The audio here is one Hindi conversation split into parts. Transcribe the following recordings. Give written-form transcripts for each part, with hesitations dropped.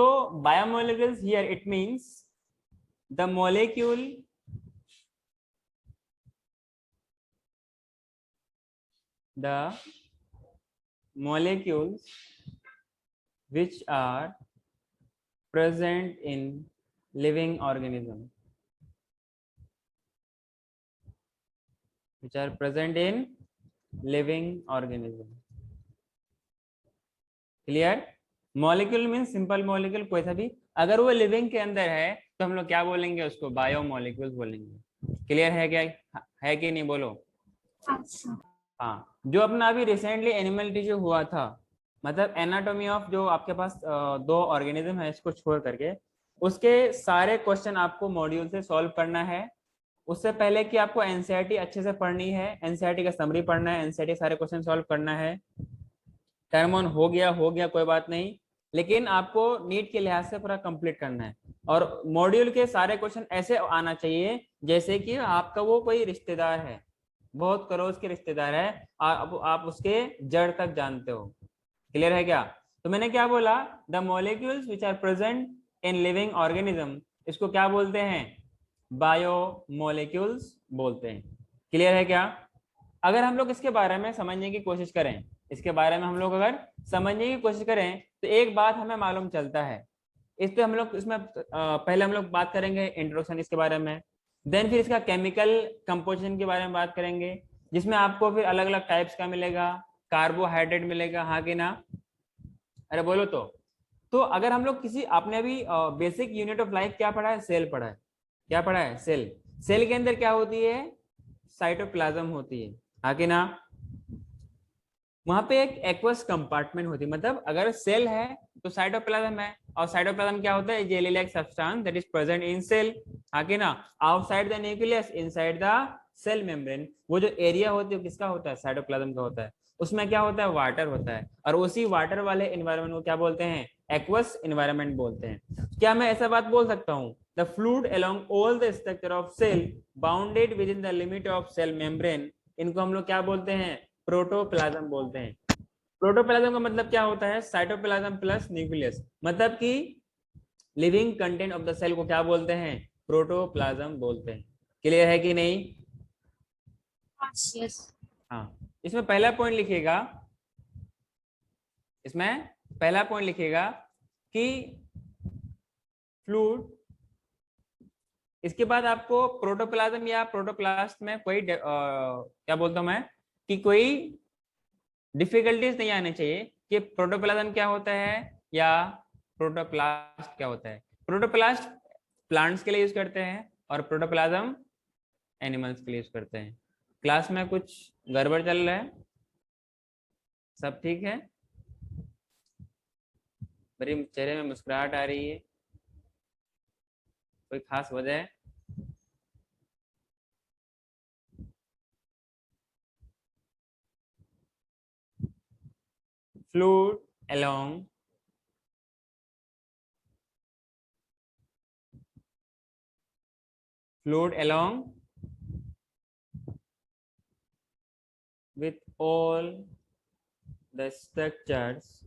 So biomolecules here it means the molecule which are present in living organism, which are present in living organism. Clear? Molecule means simple molecule कोई सा भी, अगर वो लिविंग के अंदर है तो हम लोग क्या बोलेंगे उसको? बायोमोलिक्यूल्स बोलेंगे। क्लियर है क्या? है कि नहीं बोलो? अच्छा। हाँ, जो अपना अभी रिसेंटली एनिमल टिश्यू हुआ था, मतलब एनाटॉमी ऑफ जो आपके पास दो ऑर्गेनिज्म है इसको छोड़ करके, उसके सारे क्वेश्चन आपको मॉड्यूल से सॉल्व करना है। उससे पहले कि आपको एनसीईआरटी अच्छे से पढ़नी है, एनसीईआरटी का समरी पढ़ना है, एनसीईआरटी सारे क्वेश्चन सॉल्व करना है। टर्म वन हो गया कोई बात नहीं, लेकिन आपको नीट के लिहाज से पूरा कंप्लीट करना है। और मॉड्यूल के सारे क्वेश्चन ऐसे आना चाहिए जैसे कि आपका वो कोई रिश्तेदार है, बहुत क्लोज के रिश्तेदार है, आप उसके जड़ तक जानते हो। क्लियर है क्या? तो मैंने क्या बोला? The molecules which are present in living organism, इसको क्या बोलते हैं? बायोमोलिक्यूल्स बोलते हैं। क्लियर है क्या? अगर हम लोग इसके बारे में समझने की कोशिश करें, इसके बारे में हम लोग अगर समझने की कोशिश करें तो एक बात हमें मालूम चलता है। इस पे हम लोग इसमें पहले हम लोग बात करेंगे इंट्रोडक्शन इसके बारे में, देन फिर इसका केमिकल कंपोजिशन के बारे में बात करेंगे, जिसमें आपको फिर अलग अलग टाइप्स का मिलेगा, कार्बोहाइड्रेट मिलेगा, हाँ कि ना? अरे बोलो तो अगर हम लोग किसी, आपने अभी बेसिक यूनिट ऑफ लाइफ क्या पढ़ा है? सेल पढ़ा है। क्या पढ़ा है? सेल। सेल के अंदर क्या होती है? साइटोप्लाज्म होती है, हाँ कि ना? वहां पे एक एक्वस कंपार्टमेंट होती है, मतलब अगर सेल है तो साइटोप्लाज्म है, और साइटोप्लाज्म क्या होता है? Jelly like substance that is present in cell, हाँ कि ना? Outside the nucleus, inside the cell membrane. वो जो एरिया होती है किसका होता है? साइटोप्लाज्म का होता है। उसमें क्या होता है? वाटर होता है, और उसी वाटर वाले एनवायरनमेंट को क्या बोलते हैं? एक्वस एनवायरनमेंट बोलते हैं। क्या मैं ऐसा बात बोल सकता हूँ? The fluid along all the structure of cell bounded within the limit of cell membrane, इनको हम लोग क्या बोलते हैं? प्रोटोप्लाज्म बोलते हैं। प्रोटोप्लाज्म का मतलब क्या होता है? साइटोप्लाज्म प्लस न्यूक्लियस, मतलब कि living content of the cell को क्या बोलते हैं? प्रोटोप्लाज्म बोलते हैं। क्लियर है कि नहीं? यस। हाँ, इसमें पहला पॉइंट लिखिएगा, इसमें पहला पॉइंट लिखिएगा कि फ्लूइड, इसके बाद आपको प्रोटोप्लाज्म या प्रोटोप्लास्ट में कोई क्या बोलता हूं मैं, कि कोई डिफिकल्टीज नहीं आनी चाहिए कि प्रोटोप्लाज्म क्या होता है या प्रोटोप्लास्ट क्या होता है। प्रोटोप्लास्ट प्लांट्स के लिए यूज करते हैं और प्रोटोप्लाज्म एनिमल्स के लिए यूज करते हैं। क्लास में कुछ गड़बड़ चल रहा है? सब ठीक है? मेरे चेहरे में मुस्कुराहट आ रही है, कोई खास वजह है? Fluid along flowed along with all the structures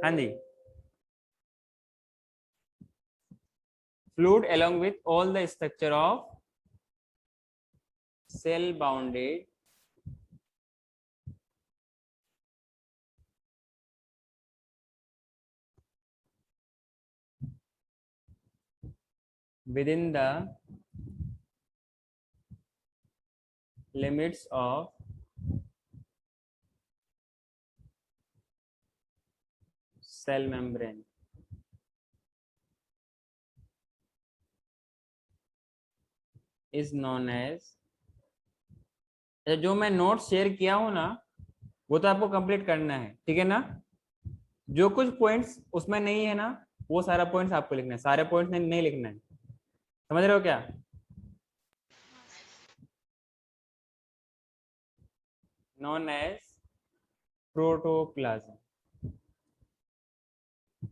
हाँ जी, flowed along with all the structure of cell bounded within the limits of cell membrane is known as, जो मैं नोट शेयर किया हूं ना, वो तो आपको कंप्लीट करना है, ठीक है ना। जो कुछ पॉइंट्स उसमें नहीं है ना, वो सारा पॉइंट्स आपको लिखना है, सारे पॉइंट्स नहीं लिखना है, समझ रहे हो क्या। नॉन एज प्रोटोप्लाज्म,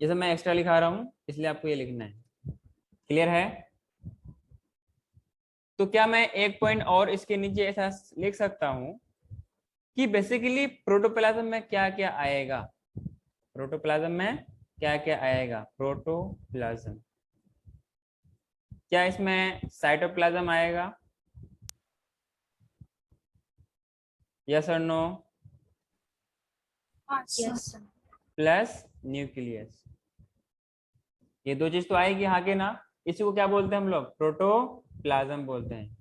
जैसे मैं एक्स्ट्रा लिखा रहा हूं इसलिए आपको ये लिखना है, क्लियर है। तो क्या मैं एक पॉइंट और इसके नीचे ऐसा लिख सकता हूं कि बेसिकली प्रोटोप्लाज्म में क्या क्या आएगा, प्रोटोप्लाज्म में क्या क्या आएगा। प्रोटोप्लाज्म, क्या इसमें साइटोप्लाज्म आएगा, यस और नो। यस। प्लस न्यूक्लियस, ये दो चीज तो आएगी, हाँ के ना। इसी को क्या बोलते हैं हम लोग, प्रोटोप्लाज्म बोलते हैं।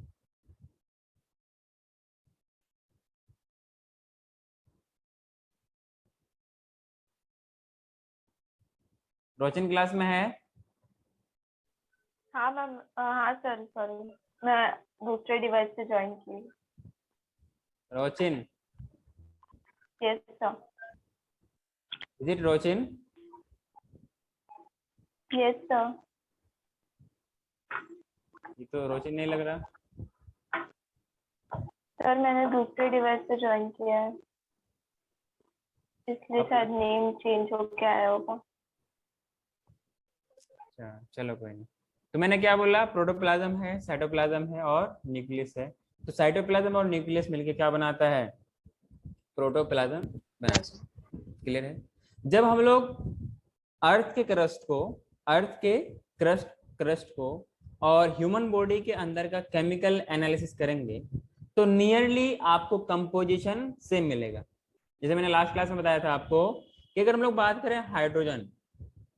रोचन क्लास में है। हाँ मैम, हाँ सर, सॉरी मैं दूसरे डिवाइस से ज्वाइन की। रोचिन, यस सर। इज इट रोचिन। Yes sir. ये तो रोचिन नहीं लग रहा। सर मैंने दूसरे डिवाइस से ज्वाइन किया है, इसलिए शायद नेम चेंज हो के आया होगा। अच्छा चलो कोई नहीं। तो मैंने क्या बोला, प्रोटोप्लाज्म है, साइटोप्लाज्म है और न्यूक्लियस है। तो साइटोप्लाज्म और न्यूक्लियस मिलके क्या बनाता है, प्रोटोप्लाज्म बनाता है, क्लियर है। जब हम लोग अर्थ के क्रस्ट को, अर्थ के क्रस्ट क्रस्ट को और ह्यूमन बॉडी के अंदर का केमिकल एनालिसिस करेंगे तो नियरली आपको कंपोजिशन सेम मिलेगा। जैसे मैंने लास्ट क्लास में बताया था आपको कि अगर हम लोग बात करें हाइड्रोजन,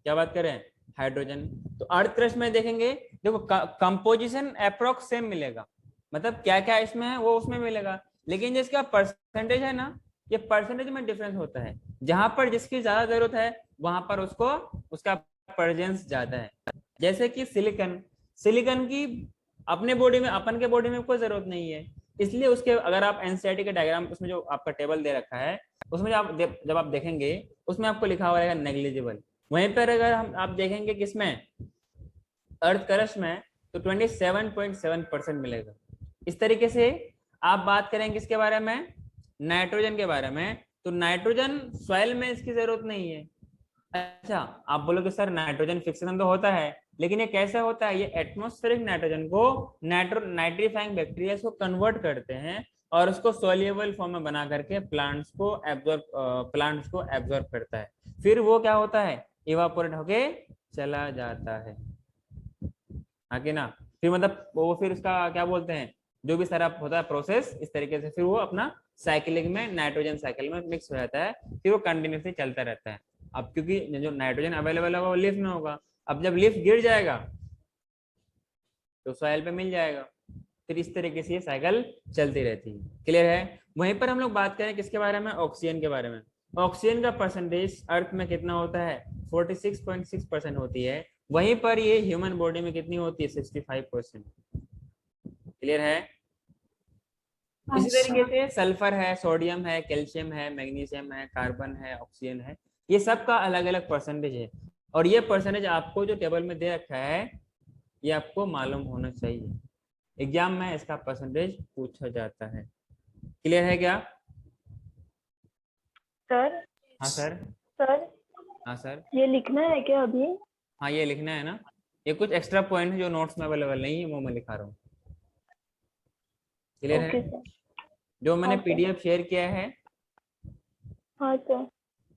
क्या बात करें, हाइड्रोजन, तो अर्थ क्रस्ट में देखेंगे, देखो कंपोजिशन अप्रोक्स सेम मिलेगा, मतलब क्या क्या इसमें है वो उसमें मिलेगा, लेकिन जिसका परसेंटेज है ना, ये परसेंटेज में डिफरेंस होता है। जहां पर जिसकी ज्यादा जरूरत है वहां पर उसको उसका प्रेजेंस ज्यादा है। जैसे कि सिलिकन, सिलिकन की अपने बॉडी में, अपन के बॉडी में कोई जरूरत नहीं है, इसलिए उसके अगर आप एनसीईआरटी के डायग्राम, उसमें जो आपका टेबल दे रखा है उसमें जब आप देखेंगे उसमें आपको लिखा हुआ रहेगा नेग्लिजिबल। वहीं पर अगर हम आप देखेंगे किसमें, अर्थ क्रस्ट में, तो 27.7% मिलेगा। इस तरीके से आप बात करें किसके बारे में, नाइट्रोजन के बारे में, तो नाइट्रोजन सॉइल में इसकी जरूरत नहीं है। अच्छा आप बोलोगे सर नाइट्रोजन फिक्सेशन तो होता है, लेकिन ये कैसे होता है, ये एटमॉस्फेरिक नाइट्रोजन को नाइट्रीफाइंग बैक्टीरिया को कन्वर्ट करते हैं और उसको सोल्यूबल फॉर्म में बना करके प्लांट्स को एब्जॉर्ब करता है, फिर वो क्या होता है, इवापोरेट होके चला जाता है, आगे ना। फिर मतलब वो फिर उसका क्या बोलते हैं, जो भी सारा होता है प्रोसेस, इस तरीके से फिर वो अपना साइकिलिंग में नाइट्रोजन साइकिल में मिक्स हो जाता है, फिर वो कंटिन्यूसली चलता रहता है। अब क्योंकि जो नाइट्रोजन अवेलेबल होगा वो लिफ्ट में होगा, अब जब लिफ्ट गिर जाएगा तो सॉइल पे मिल जाएगा, फिर इस तरीके से ये साइकिल चलती रहती है, क्लियर है। वहीं पर हम लोग बात करें किसके बारे में, ऑक्सीजन के बारे में। ऑक्सीजन का परसेंटेज अर्थ में कितना होता है, 46.6% होती है, वहीं पर ये ह्यूमन बॉडी में कितनी होती है, 65%, क्लियर है। इसी तरीके से सल्फर है, सोडियम है, कैल्शियम है, मैग्नीशियम है, कार्बन है, ऑक्सीजन है, ये सब का अलग अलग परसेंटेज है, और ये परसेंटेज आपको जो टेबल में दे रखा है ये आपको मालूम होना चाहिए, एग्जाम में इसका परसेंटेज पूछा जाता है, क्लियर है क्या। सर। हाँ सर। सर हाँ सर। ये लिखना है क्या अभी। हाँ ये लिखना है ना, ये कुछ एक्स्ट्रा पॉइंट है जो नोट्स में अवेलेबल नहीं है वो मैं लिखा रहा हूँ, क्लियर है। Okay sir. जो मैंने हाँ सर। पीडीएफ शेयर किया है हाँ सर।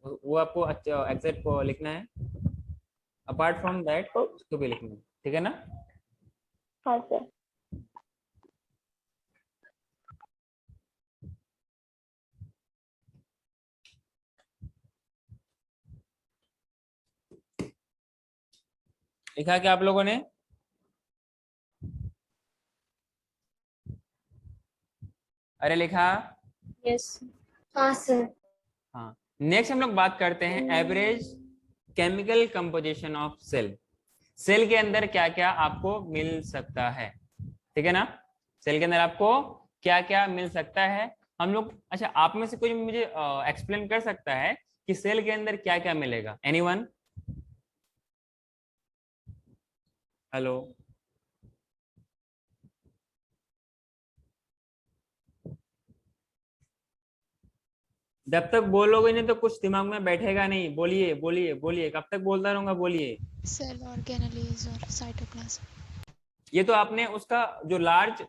वो आपको एग्जैक्ट को लिखना है, अपार्ट फ्रॉम दैट उसको भी लिखना है, ठीक है ना। हाँ सर। लिखा क्या आप लोगों ने, अरे लिखा। यस। हाँ सर। हाँ नेक्स्ट हम लोग बात करते हैं average chemical composition of cell. Cell के अंदर क्या क्या आपको मिल सकता है, ठीक है ना, सेल के अंदर आपको क्या क्या मिल सकता है हम लोग, अच्छा आप में से कोई मुझे एक्सप्लेन कर सकता है कि सेल के अंदर क्या क्या मिलेगा? एनीवन? हेलो? जब तक बोलोगे नहीं तो कुछ दिमाग में बैठेगा नहीं। बोलिए बोलिए बोलिए, कब तक बोलता रहूंगा, बोलिए। सेल ऑर्गेनेलीज और साइटोप्लाज्म। ये तो आपने उसका जो लार्ज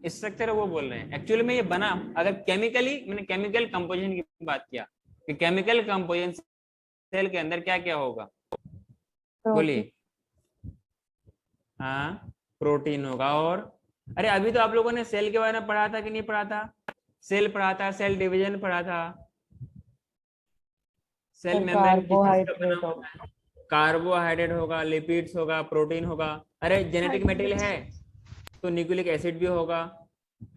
स्ट्रक्चर है वो बोल रहे हैं। एक्चुअली में ये बना, अगर केमिकली, मैंने केमिकल कंपोजिशन की बात किया कि केमिकल कंपोजिशन सेल के अंदर क्या क्या होगा, बोलिए। हाँ, प्रोटीन होगा। और अरे अभी तो आप लोगों ने सेल के बारे में पढ़ा था कि नहीं पढ़ा था? सेल पढ़ा था, सेल डिवीजन पढ़ा था, सेल मेम्ब्रेन किस चीज का बना कार्बोहाइड्रेट होता है? कार्बोहाइड्रेट होगा, लिपिड्स होगा, प्रोटीन होगा। अरे जेनेटिक मटेरियल है तो न्यूक्लिक एसिड भी होगा।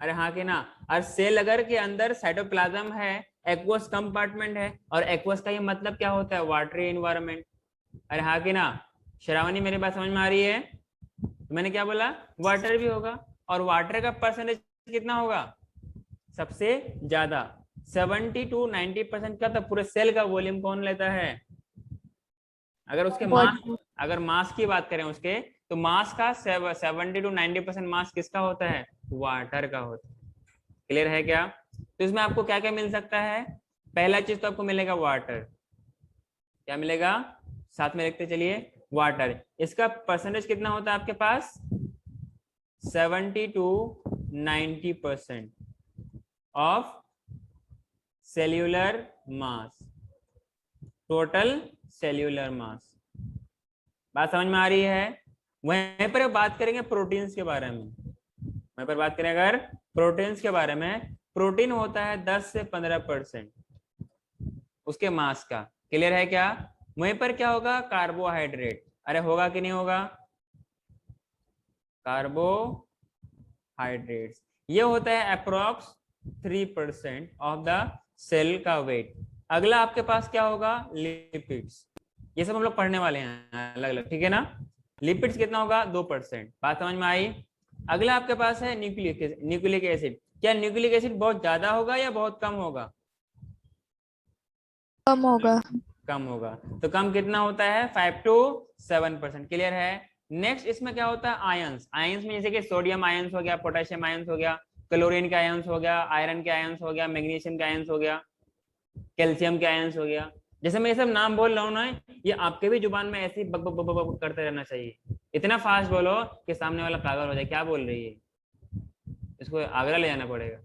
अरे हाँ कि ना? और सेल अगर के अंदर साइटोप्लाज्म है, एक्वस कंपार्टमेंट है, और एक्वस का ये मतलब क्या होता है? Watery environment. अरे हाँ कि ना? श्रावणी, मेरी बात समझ में आ रही है? तो मैंने क्या बोला? वाटर भी होगा। और वाटर का परसेंटेज कितना होगा? सबसे ज्यादा 70 to 90% का। तो पूरे सेल का वॉल्यूम कौन लेता है? अगर उसके मास, अगर मास की बात करें उसके, तो मास का 70 to 90% मास किसका होता है? वाटर का होता है। क्लियर है क्या? तो इसमें आपको क्या क्या मिल सकता है? पहला चीज तो आपको मिलेगा वाटर। क्या मिलेगा? साथ में लिखते चलिए, वाटर। इसका परसेंटेज कितना होता है आपके पास? 70 to 90% of cellular mass, total cellular mass. बात समझ में आ रही है? वहीं पर बात करेंगे प्रोटीन्स के बारे में। वहीं पर बात करें अगर प्रोटीन्स के बारे में, प्रोटीन होता है 10 से 15% उसके मास का। क्लियर है क्या? वहीं पर क्या होगा? कार्बोहाइड्रेट। अरे होगा कि नहीं होगा? कार्बोहाइड्रेट्स ये होता है अप्रोक्स 3% ऑफ द सेल का वेट। अगला आपके पास क्या होगा? लिपिड्स। ये सब हम लोग पढ़ने वाले हैं अलग अलग, ठीक है ना? लिपिड्स कितना होगा? 2%। बात समझ में आई? अगला आपके पास है न्यूक्लिक एसिड। क्या न्यूक्लिक एसिड बहुत ज्यादा होगा या बहुत कम होगा? कम होगा। कम होगा। तो कम कितना होता है? 5 to 7%। क्लियर है? नेक्स्ट इसमें क्या होता है? आयंस। आयंस में जैसे कि सोडियम आयंस हो गया, पोटेशियम आयंस हो गया, क्लोरीन के आयंस हो गया, आयरन के आयंस हो गया, मैग्नीशियम के आयंस हो गया, कैल्शियम के आयंस हो गया। जैसे मैं ये सब नाम बोल रहा हूँ ना, ये आपके भी जुबान में ऐसे ही बक बक बक बक करते रहना चाहिए। इतना फास्ट बोलो कि सामने वाला पागल हो जाए, क्या बोल रही है? इसको आगरा ले जाना पड़ेगा।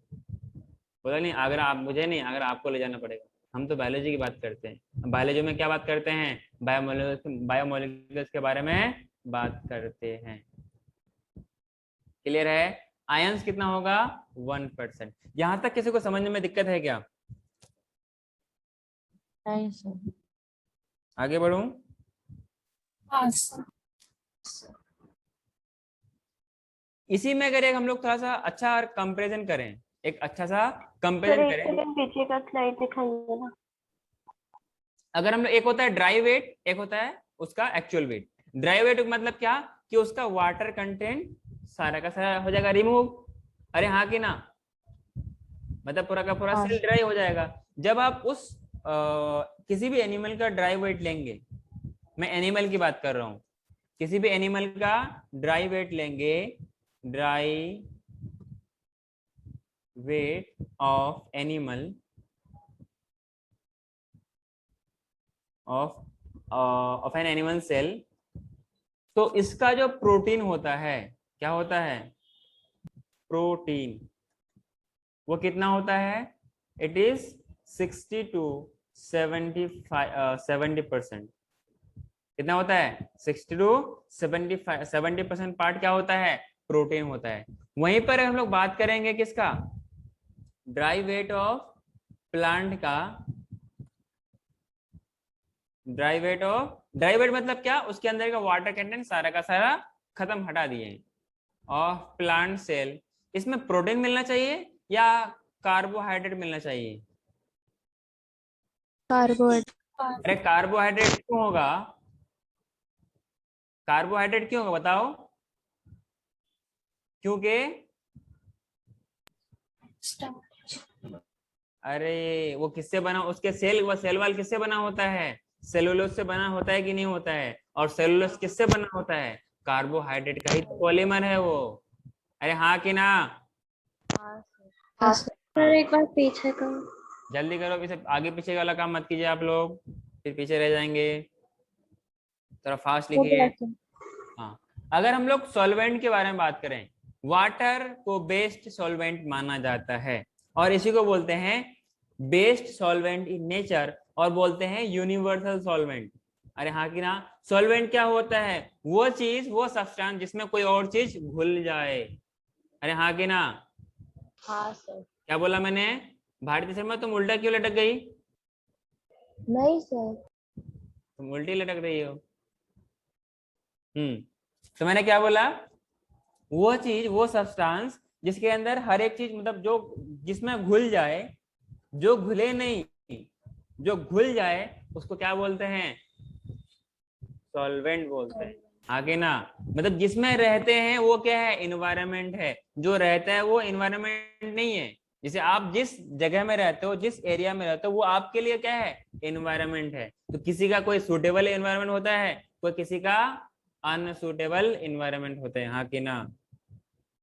बोला नहीं, आगरा आप मुझे नहीं, आगरा आपको ले जाना पड़ेगा। हम तो बायोलॉजी की बात करते हैं। बायोलॉजी में क्या बात करते हैं? बायोमोलिक्यूल्स के बारे में बात करते हैं। क्लियर है? आयंस कितना होगा? 1%। यहां तक किसी को समझने में दिक्कत है क्या? नहीं सर। आगे बढ़ूं? हाँ सर। इसी में अगर एक हम लोग थोड़ा सा अच्छा कंपेरिजन करें, एक अच्छा सा सर कंपेरिजन एक करें। सेकंड पीछे का स्लाइड दिखाइए ना। अगर हम लोग, एक होता है ड्राई वेट, एक होता है उसका एक्चुअल वेट। ड्राई वेट मतलब क्या? कि उसका वाटर कंटेंट सारा का सारा हो जाएगा रिमूव। अरे हाँ कि ना? मतलब पूरा का पूरा हाँ सेल ड्राई हो जाएगा। जब आप उस किसी भी एनिमल का ड्राई वेट लेंगे, मैं एनिमल की बात कर रहा हूं, किसी भी एनिमल का ड्राई वेट लेंगे, dry weight of animal of an animal cell, तो इसका जो प्रोटीन होता है, क्या होता है? प्रोटीन। वो कितना होता है? It is 60 to 70%। कितना होता है? 60 to 70% पार्ट क्या होता है? प्रोटीन होता है। वहीं पर हम लोग बात करेंगे किसका? ड्राई वेट ऑफ प्लांट का। ड्राई वेट मतलब क्या? उसके अंदर का वाटर कंटेंट सारा का सारा खत्म, हटा दिए, ऑफ प्लांट सेल। इसमें प्रोटीन मिलना चाहिए या कार्बोहाइड्रेट मिलना चाहिए? कार्बोहाइड्रेट। अरे कार्बोहाइड्रेट क्यों होगा? कार्बोहाइड्रेट क्यों होगा बताओ? क्योंकि अरे वो किससे बना, उसके सेल, वो सेल वाल किससे बना होता है? सेलुलोज से बना होता है कि नहीं होता है? और सेलुलोज किससे बना होता है? कार्बोहाइड्रेट का ही तो पॉलीमर है वो। अरे हाँ कि ना? हाँ सर, एक बार पीछे का। जल्दी करो, पीछे आगे पीछे वाला काम मत कीजिए आप लोग, फिर पीछे रह जाएंगे। थोड़ा फास्ट हो लिखिए। गया सर। हाँ, अगर हम लोग सॉल्वेंट के बारे में बात करें, वाटर को बेस्ड सॉल्वेंट माना जाता है और इसी को बोलते हैं बेस्ड सॉल्वेंट इन नेचर, और बोलते हैं यूनिवर्सल सॉल्वेंट। अरे हाँ कि ना? सॉल्वेंट क्या होता है? वो चीज, वो सब्सटेंस जिसमें कोई और चीज घुल जाए। अरे हाँ कि ना? हाँ सर। क्या बोला मैंने? भारती शर्मा, तुम उल्टा क्यों लटक गई? नहीं सर। तुम उल्टी लटक रही हो। तो मैंने क्या बोला? वो चीज, वो सब्सटेंस जिसके अंदर हर एक चीज, मतलब जो जिसमें घुल जाए, जो घुले नहीं, जो घुल जाए, उसको क्या बोलते हैं? सॉल्वेंट बोलते हैं। आगे ना, मतलब जिसमें रहते हैं वो क्या है? इन्वायरमेंट है। जो रहता है वो इन्वायरमेंट नहीं है। जैसे आप जिस जगह में रहते हो, जिस एरिया में रहते हो, वो आपके लिए क्या है? इन्वायरमेंट है। तो किसी का कोई सूटेबल इन्वायरमेंट होता है, कोई किसी का अनसूटेबल इन्वायरमेंट होता है। हाँ कि ना?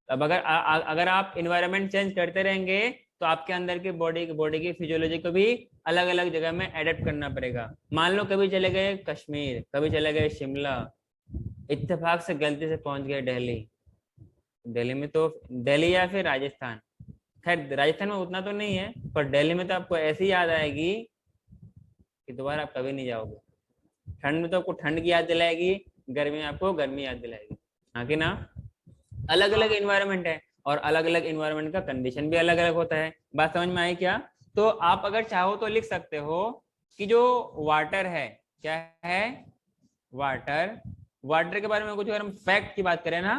अब अगर आप इन्वायरमेंट चेंज करते रहेंगे तो आपके अंदर की बॉडी की फिजियोलॉजी को भी अलग अलग जगह में एडेप्ट करना पड़ेगा। मान लो कभी चले गए कश्मीर, कभी चले गए शिमला, इत्तेफाक से गलती से पहुंच गए दिल्ली। दिल्ली में तो, दिल्ली या फिर राजस्थान, खैर राजस्थान में उतना तो नहीं है, पर दिल्ली में तो आपको ऐसी याद आएगी कि दोबारा आप कभी नहीं जाओगे। ठंड में तो आपको ठंड की याद दिलाएगी, गर्मी में आपको गर्मी याद दिलाएगी। हाँ कि ना? अलग अलग इन्वायरमेंट है और अलग अलग इन्वायरमेंट का कंडीशन भी अलग अलग होता है। बात समझ में आई क्या? तो आप अगर चाहो तो लिख सकते हो कि जो वाटर है, क्या है? वाटर। वाटर के बारे में कुछ अगर हम फैक्ट की बात करें ना,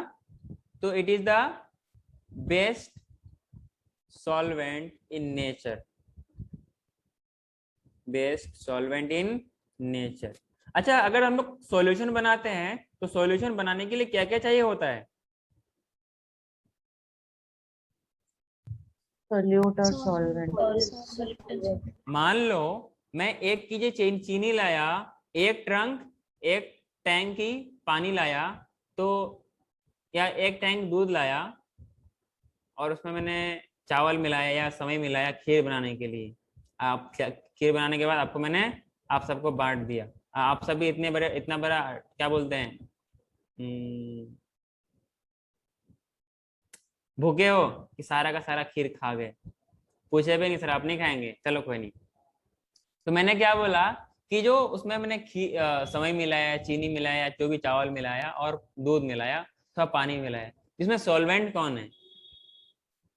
तो it is the best solvent in nature. Best solvent in nature. अच्छा, अगर हम लोग सॉल्यूशन बनाते हैं तो सॉल्यूशन बनाने के लिए क्या क्या चाहिए होता है? सोल्यूट और सॉल्वेंट। सॉल्वेंट। मान लो मैं 1 kg चीनी लाया, एक ट्रंक, एक टैंक की पानी लाया, तो या एक टैंक दूध लाया, और उसमें मैंने चावल मिलाया या सेवई मिलाया खीर बनाने के लिए। आप खीर बनाने के बाद आपको मैंने, आप सबको बांट दिया। आप सभी इतने बड़े, इतना बड़ा क्या बोलते हैं, भूखे हो कि सारा का सारा खीर खा गए? पूछे भी नहीं सर, आप नहीं खाएंगे, चलो कोई नहीं। तो मैंने क्या बोला कि जो उसमें मैंने सेवई मिलाया, चीनी मिलाया, जो भी चावल मिलाया और दूध मिलाया, थोड़ा पानी मिलाया, इसमें सॉल्वेंट कौन है?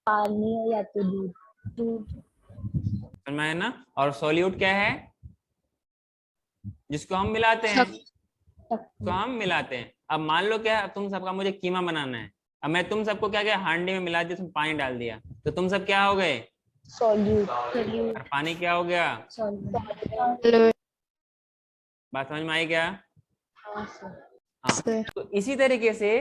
पानी या तो दूध। दूध। समझ में आया ना? और सॉल्यूट क्या है? जिसको हम मिलाते हैं, तो हम मिलाते हैं। अब मान लो क्या, तुम सबका मुझे कीमा बनाना है, अब मैं तुम सबको क्या किया, हांडी में मिला दिया, तुम पानी डाल दिया, तो तुम सब क्या हो गए? सॉल्यूट। और पानी क्या हो गया? सॉल्वेंट। बात समझ में आई क्या? हाँ सर। हाँ, तो इसी तरीके से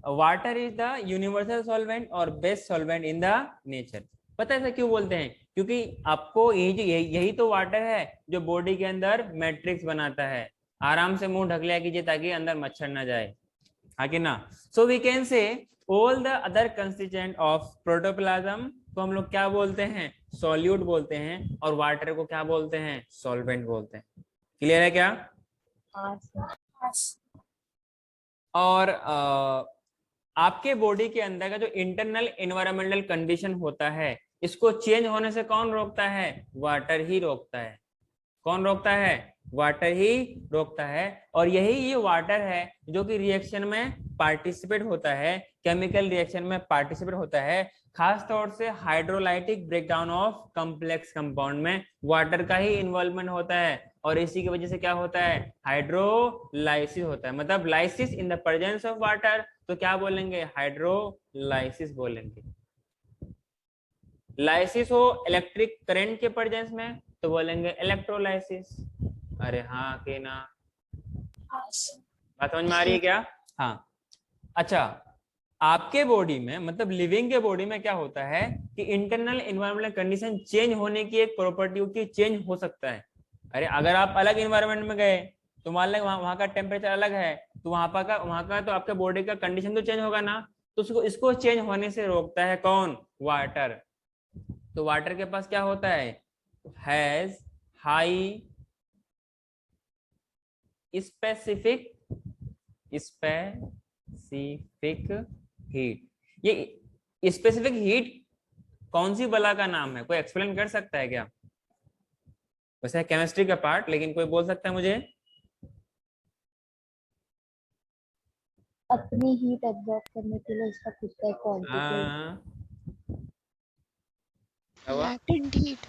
water is the universal solvent और best solvent in the nature. पता है ऐसा क्यों बोलते हैं? क्योंकि आपको यही तो वाटर है जो बॉडी के अंदर मैट्रिक्स बनाता है। आराम से मुंह ढक लिया कीजिए ताकि अंदर मच्छर ना जाए। हाँ कि ना? So we can say all the other constituent of protoplasm को हम लोग क्या बोलते हैं? सॉल्यूट बोलते हैं। और वाटर को क्या बोलते हैं? सॉल्वेंट बोलते हैं। क्लियर है क्या? हाँ सर। और आपके बॉडी के अंदर का जो इंटरनल एनवायरमेंटल कंडीशन होता है, इसको चेंज होने से कौन रोकता है? वाटर ही रोकता है। कौन रोकता है? वाटर ही रोकता है। और यही ये वाटर है जो कि रिएक्शन में पार्टिसिपेट होता है, केमिकल रिएक्शन में पार्टिसिपेट होता है। खास तौर से hydrolytic breakdown of complex compound में वाटर का ही इन्वॉल्वमेंट होता है। और इसी की वजह से क्या होता है? हाइड्रोलाइसिस होता है। मतलब lysis in the presence of water, तो क्या बोलेंगे? हाइड्रोलाइसिस बोलेंगे। लाइसिस हो इलेक्ट्रिक करंट के प्रेजेंस में तो बोलेंगे इलेक्ट्रोलाइसिस। अरे हाँ कि ना? बात समझ में आ रही है क्या? हाँ। अच्छा, आपके बॉडी में मतलब लिविंग के बॉडी में क्या होता है कि इंटरनल एनवायरमेंटल कंडीशन चेंज होने की एक प्रॉपर्टी होती है, चेंज हो सकता है। अरे अगर आप अलग एनवायरमेंट में गए तो मान लें वहां का टेम्परेचर अलग है, तो वहां का तो आपके बॉडी का कंडीशन तो चेंज होगा ना। तो उसको इसको चेंज होने से रोकता है कौन? वाटर। तो वाटर के पास क्या होता है? Has high specific heat. ये स्पेसिफिक हीट कौन सी बला का नाम है? कोई एक्सप्लेन कर सकता है क्या? वैसे केमिस्ट्री का पार्ट, लेकिन कोई बोल सकता है मुझे? अपनी हीट एब्जॉर्ब करने के लिए इसका खुद का quantity. latent heat.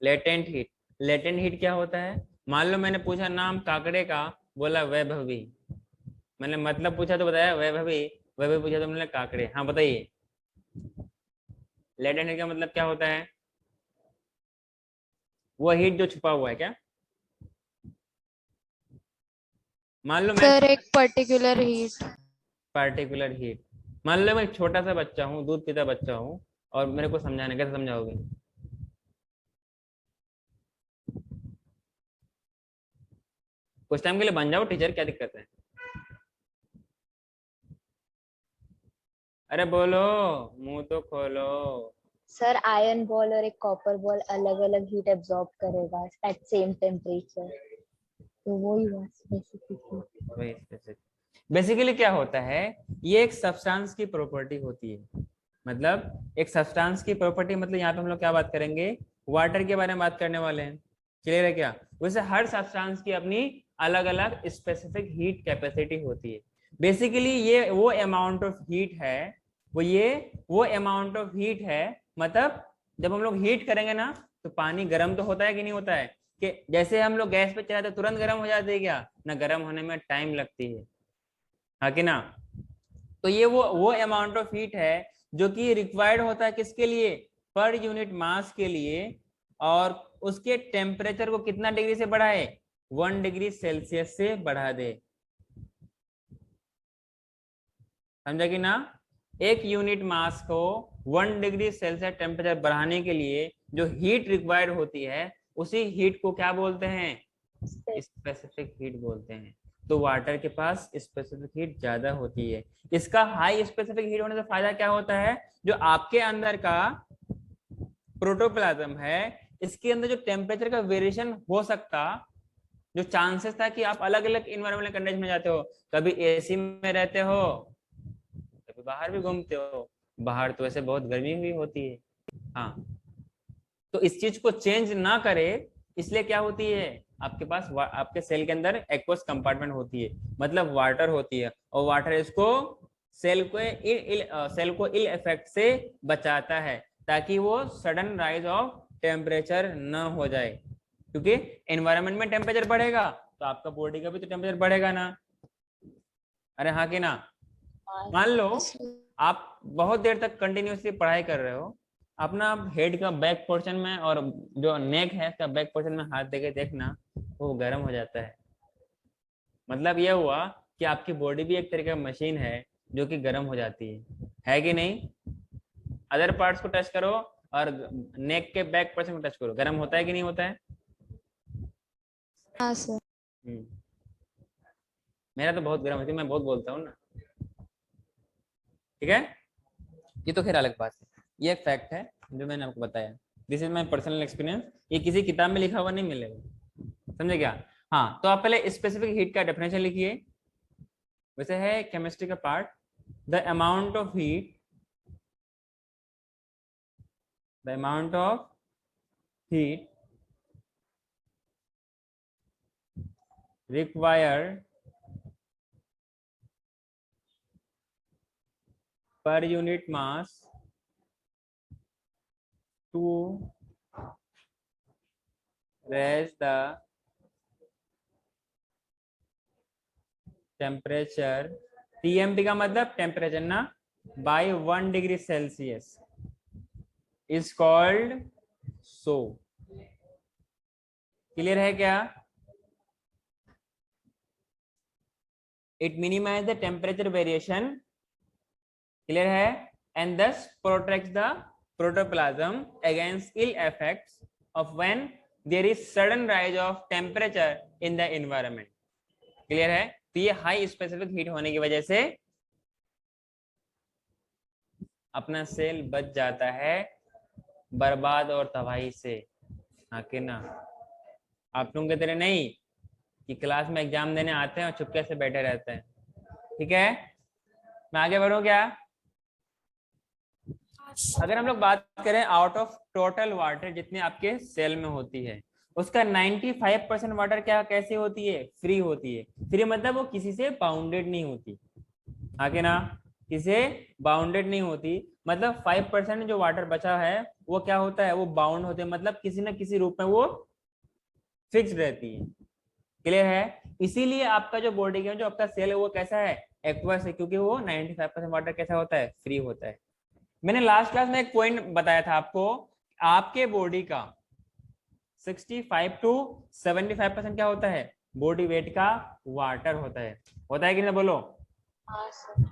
Latent heat. Latent heat क्या होता है? मान लो मैंने पूछा नाम काकड़े का, बोला वैभवी। मैंने मतलब पूछा तो बताया वैभवी, वैभवी पूछा तो मैंने काकड़े। हाँ बताइए, लेटेंट हीट का मतलब क्या होता है? वो हीट जो छुपा हुआ है क्या? मान लो मैं Sir, एक particular heat. Particular heat. मान लो मैं एक छोटा सा बच्चा हूँ, दूध पीता बच्चा हूँ, और मेरे को समझाने, कैसे समझाओगे? कुछ टाइम के लिए बन जाओ टीचर, क्या दिक्कत है? अरे बोलो, मुंह तो खोलो। सर आयरन बॉल और एक कॉपर बॉल अलग अलग हीट एब्जॉर्ब करेगा एट सेम टेम्परेचर, तो वही हुआ स्पेसिफिक। बेसिकली क्या होता है, ये एक सब्सटेंस की प्रॉपर्टी होती है। मतलब एक सब्सटेंस की प्रॉपर्टी, मतलब यहाँ पे हम लोग क्या बात करेंगे? वाटर के बारे में बात करने वाले हैं। क्लियर है क्या? वैसे हर सब्सटेंस की अपनी अलग अलग स्पेसिफिक हीट कैपेसिटी होती है। बेसिकली ये वो अमाउंट ऑफ हीट है, वो अमाउंट ऑफ हीट है। मतलब जब हम लोग हीट करेंगे ना, तो पानी गर्म तो होता है कि नहीं होता है? कि जैसे हम लोग गैस पे चलाते तुरंत गर्म हो जाती है क्या? ना, गर्म होने में टाइम लगती है, हाँ कि ना? तो ये वो अमाउंट ऑफ हीट है जो कि रिक्वायर्ड होता है किसके लिए? पर यूनिट मास के लिए। और उसके टेम्परेचर को कितना डिग्री से बढ़ाए? 1 डिग्री सेल्सियस से बढ़ा दे। समझा कि ना? एक यूनिट मास को 1 डिग्री सेल्सियस टेम्परेचर बढ़ाने के लिए जो हीट रिक्वायर्ड होती है, उसी हीट को क्या बोलते हैं? स्पेसिफिक हीट बोलते हैं। तो वाटर के पास स्पेसिफिक हीट ज्यादा होती है। इसका हाई स्पेसिफिक हीट होने से फायदा क्या होता है? जो आपके अंदर का प्रोटोप्लाज्म है, इसके अंदर जो टेम्परेचर का वेरिएशन हो सकता, जो चांसेस था कि आप अलग अलग इन्वायरमेंटल कंडीशन में जाते हो, कभी एसी में रहते हो, कभी बाहर भी घूमते हो। बाहर तो वैसे बहुत गर्मी भी होती है, हाँ। तो इस चीज को चेंज ना करे, इसलिए क्या होती है, आपके पास आपके सेल के अंदर एक्वस कंपार्टमेंट होती है, मतलब वाटर होती है। और वाटर इसको सेल को इल इफेक्ट से बचाता है, ताकि वो सडन राइज ऑफ टेम्परेचर न हो जाए। क्योंकि एनवायरनमेंट में टेम्परेचर बढ़ेगा तो आपका बॉडी का भी तो टेम्परेचर बढ़ेगा ना। अरे हाँ कि ना? मान लो Yes, sir. आप बहुत देर तक कंटिन्यूसली पढ़ाई कर रहे हो, अपना हेड का बैक पोर्शन में और जो नेक है उसका बैक पोर्शन में हाथ देके देखना, वो गर्म हो जाता है। मतलब ये हुआ कि आपकी बॉडी भी एक तरीके का मशीन है जो कि गर्म हो जाती है कि नहीं? अदर पार्ट्स को टच करो और नेक के बैक पोर्शन को टच करो, गर्म होता है कि नहीं होता है? हाँ sir. मेरा तो बहुत गर्म होती है, मैं बहुत बोलता हूँ ना। ठीक है, ये तो खैर अलग बात है, ये एक फैक्ट है जो मैंने आपको बताया। This is my personal experience, ये किसी किताब में लिखा हुआ नहीं मिलेगा। समझे क्या? हाँ, तो आप पहले स्पेसिफिक हीट का डेफिनेशन लिखिए। वैसे है केमिस्ट्री का part, the amount of heat, the amount of heat required per unit mass to raise the temperature, TMP का मतलब टेम्परेचर ना, by 1 degree Celsius is called so। Clear है क्या? It minimize the temperature variation clear है, and this protects the protoplasm against ill effects of when there is sudden rise of temperature in the environment. Clear है, तो ये हाई स्पेसिफिक हीट होने की वजह से अपना सेल बच जाता है बर्बाद और तबाही से। हाँ कि ना, आप लोगों के तरह नहीं कि क्लास में एग्जाम देने आते हैं और चुपके से बैठे रहते हैं। ठीक है, मैं आगे बढ़ूं क्या? अगर हम लोग बात करें आउट ऑफ टोटल वाटर जितनी आपके सेल में होती है, उसका 95% वाटर क्या कैसे होती है? फ्री होती है। फ्री मतलब वो किसी से बाउंडेड नहीं होती। आगे ना, किसे बाउंडेड नहीं होती, मतलब 5% जो वाटर बचा है वो क्या होता है? वो बाउंड होते हैं, मतलब किसी ना किसी रूप में वो फिक्स रहती है। क्लियर है, इसीलिए आपका जो बॉडी का जो आपका सेल है वो कैसा है? एक्वस है, क्योंकि वो 95% वाटर कैसा होता है? फ्री होता है। मैंने लास्ट क्लास में एक पॉइंट बताया था आपको, आपके बॉडी का 65 to 75% क्या होता है? बॉडी वेट का वाटर होता है कि नहीं? बोलो। हाँ सर।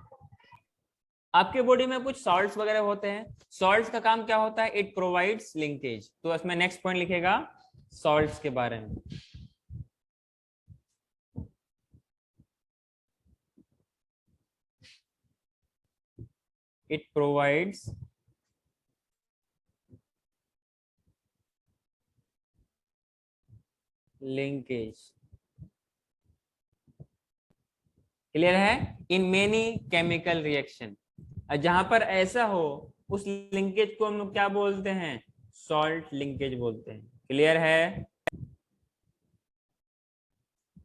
आपके बॉडी में कुछ सॉल्ट्स वगैरह होते हैं, सॉल्ट्स का काम क्या होता है? It provides linkage. तो इसमें नेक्स्ट पॉइंट लिखेगा सॉल्ट्स के बारे में। It provides linkage. क्लियर है, इन मेनी केमिकल रिएक्शन। जहां पर ऐसा हो उस लिंकेज को हम लोग क्या बोलते हैं? सॉल्ट लिंकेज बोलते हैं। क्लियर है?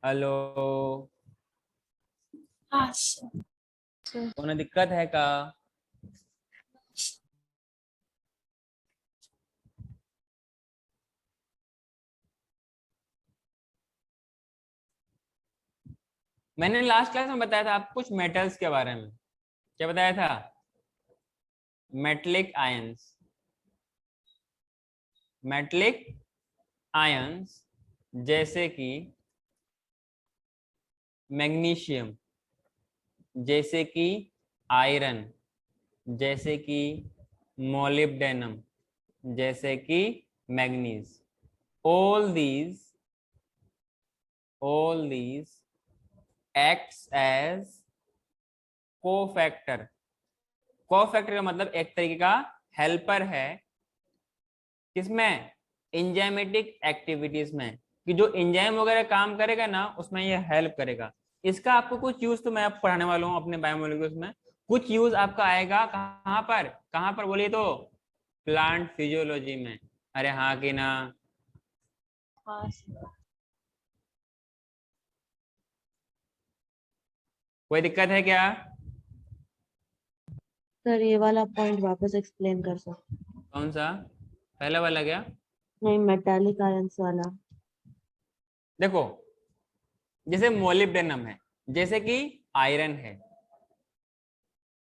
हेलो, हाँ सर। कोई दिक्कत है का? मैंने लास्ट क्लास में बताया था आपको कुछ मेटल्स के बारे में। क्या बताया था? Metallic ions. मेटलिक आयंस जैसे कि मैग्नीशियम, जैसे कि आयरन, जैसे कि मोलिब्डेनम, जैसे कि manganese. all these acts as cofactor. Cofactor का मतलब एक तरीके का हेल्पर है, किसमें? एंजाइमेटिक एक्टिविटीज में, कि जो एंजाइम वगैरह काम करेगा ना उसमें ये हेल्प करेगा। इसका आपको कुछ यूज तो मैं आपको पढ़ाने वाला हूँ अपने बायोमोलिक्यूल्स में। कुछ यूज आपका आएगा कहाँ पर बोलिए तो? प्लांट फिजियोलॉजी में। अरे हाँ कि ना? हाँ सर। कोई दिक्कत है क्या? सर ये वाला पॉइंट वापस एक्सप्लेन कर सकते? कौन सा? पहला वाला क्या? नहीं, मेटालिक आयंस वाला। देखो, जैसे मोलिब्डेनम है, जैसे कि आयरन है,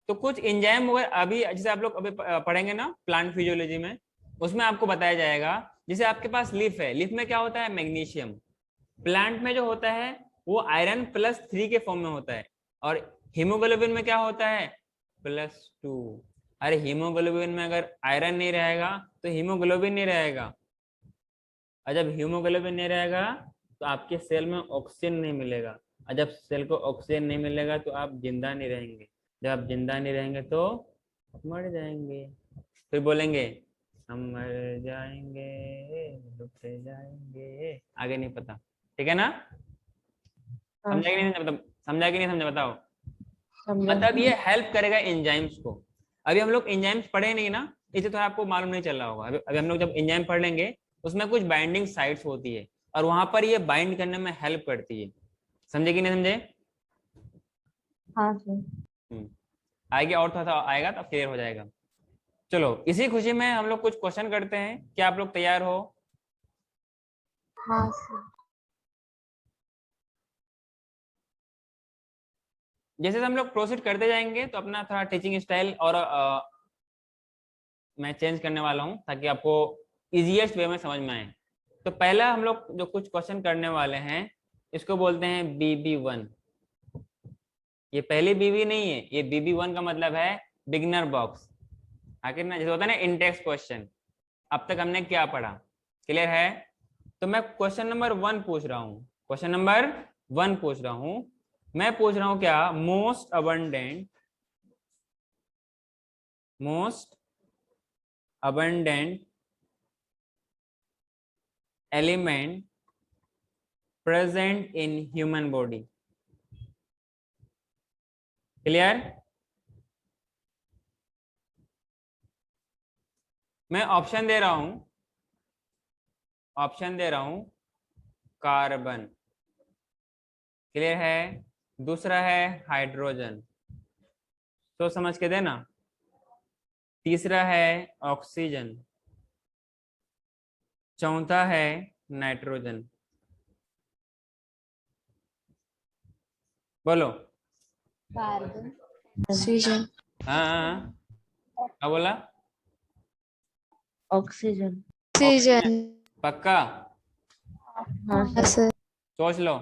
तो कुछ एंजाइम वगैरह अभी जैसे आप लोग अभी पढ़ेंगे ना प्लांट फिजियोलॉजी में, उसमें आपको बताया जाएगा। जैसे आपके पास लीफ है, लीफ में क्या होता है? मैग्नीशियम। प्लांट में जो होता है वो आयरन +3 के फॉर्म में होता है, और हीमोग्लोबिन में क्या होता है? +2। अरे हीमोग्लोबिन में अगर आयरन नहीं रहेगा तो हीमोग्लोबिन नहीं रहेगा, और जब हीमोग्लोबिन नहीं रहेगा तो आपके सेल में ऑक्सीजन नहीं मिलेगा, और जब सेल को ऑक्सीजन नहीं मिलेगा तो आप जिंदा नहीं रहेंगे। जब आप जिंदा नहीं रहेंगे तो मर जाएंगे। फिर बोलेंगे हम मर जाएंगे, रुक जाएंगे, आगे नहीं पता। ठीक है ना? हाँ, समझा कि नहीं समझा? समझा कि नहीं समझा? बताओ। समझा। मतलब ये हेल्प करेगा एंजाइम्स को। अभी हम लोग एंजाइम्स पढ़े नहीं ना, इसे तो आपको मालूम नहीं चल रहा होगा। अभी हम लोग जब एंजाइम पढ़ लेंगे उसमें कुछ बाइंडिंग साइट्स होती है, और वहां पर ये बाइंड करने में हेल्प करती है। समझे कि नहीं समझे? हाँ सर। आगे और थोड़ा सा आएगा तो क्लियर हो जाएगा। चलो, इसी खुशी में हम लोग कुछ क्वेश्चन करते हैं। क्या आप लोग तैयार हो? हाँ सर। जैसे हम लोग प्रोसीड करते जाएंगे तो अपना थोड़ा टीचिंग स्टाइल और मैं चेंज करने वाला हूं ताकि आपको इजीएस्ट वे में समझ में आए। तो पहला हम लोग जो कुछ क्वेश्चन करने वाले हैं इसको बोलते हैं BB1। ये पहली BB नहीं है, ये BB1 का मतलब है बिगनर बॉक्स, आखिर ना जैसे होता है ना इंडेक्स क्वेश्चन। अब तक हमने क्या पढ़ा, क्लियर है? तो मैं क्वेश्चन नंबर 1 पूछ रहा हूँ, क्वेश्चन नंबर 1 पूछ रहा हूँ। मैं पूछ रहा हूँ क्या, most abundant element present in human body. Clear? मैं ऑप्शन दे रहा हूं, कार्बन, क्लियर है? दूसरा है हाइड्रोजन, तो समझ के देना। तीसरा है ऑक्सीजन, चौथा है नाइट्रोजन। बोलो। कार्बन। Oxygen. हाँ, क्या बोला? ऑक्सीजन। Oxygen. पक्का? हाँ हाँ सर। सर। सोच लो।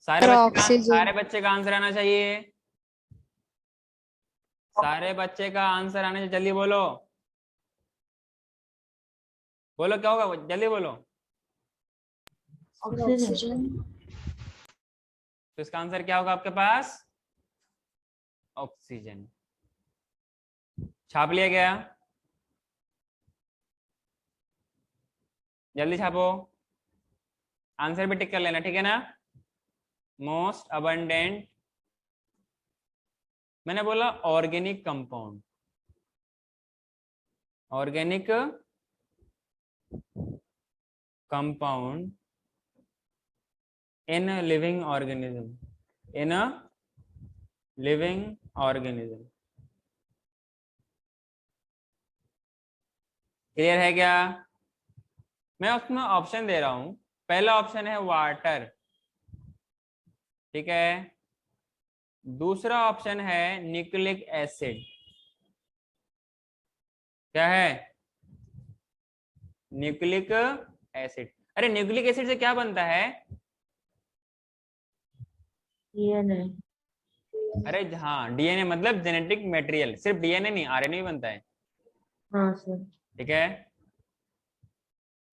Sir oxygen. सारे बच्चे का आंसर आना चाहिए, सारे बच्चे का आंसर आने चाहिए। जल्दी बोलो, बोलो क्या होगा, जल्दी बोलो। ऑक्सीजन। तो इसका आंसर क्या होगा आपके पास? ऑक्सीजन। छाप लिया गया? जल्दी छापो, आंसर भी टिक कर लेना, ठीक है ना? मोस्ट अबंडेंट, मैंने बोला organic compound, organic compound in living organism, in a living organism. Clear है क्या? मैं उसमें ऑप्शन दे रहा हूं। पहला ऑप्शन है वाटर, ठीक है? दूसरा ऑप्शन है न्यूक्लिक एसिड, क्या है? Nucleic acid. अरे न्यूक्लिक एसिड से क्या बनता है? डीएनए। अरे हाँ, डीएनए मतलब जेनेटिक मटेरियल, सिर्फ डीएनए नहीं, आरएनए भी बनता है, हाँ सर। ठीक है?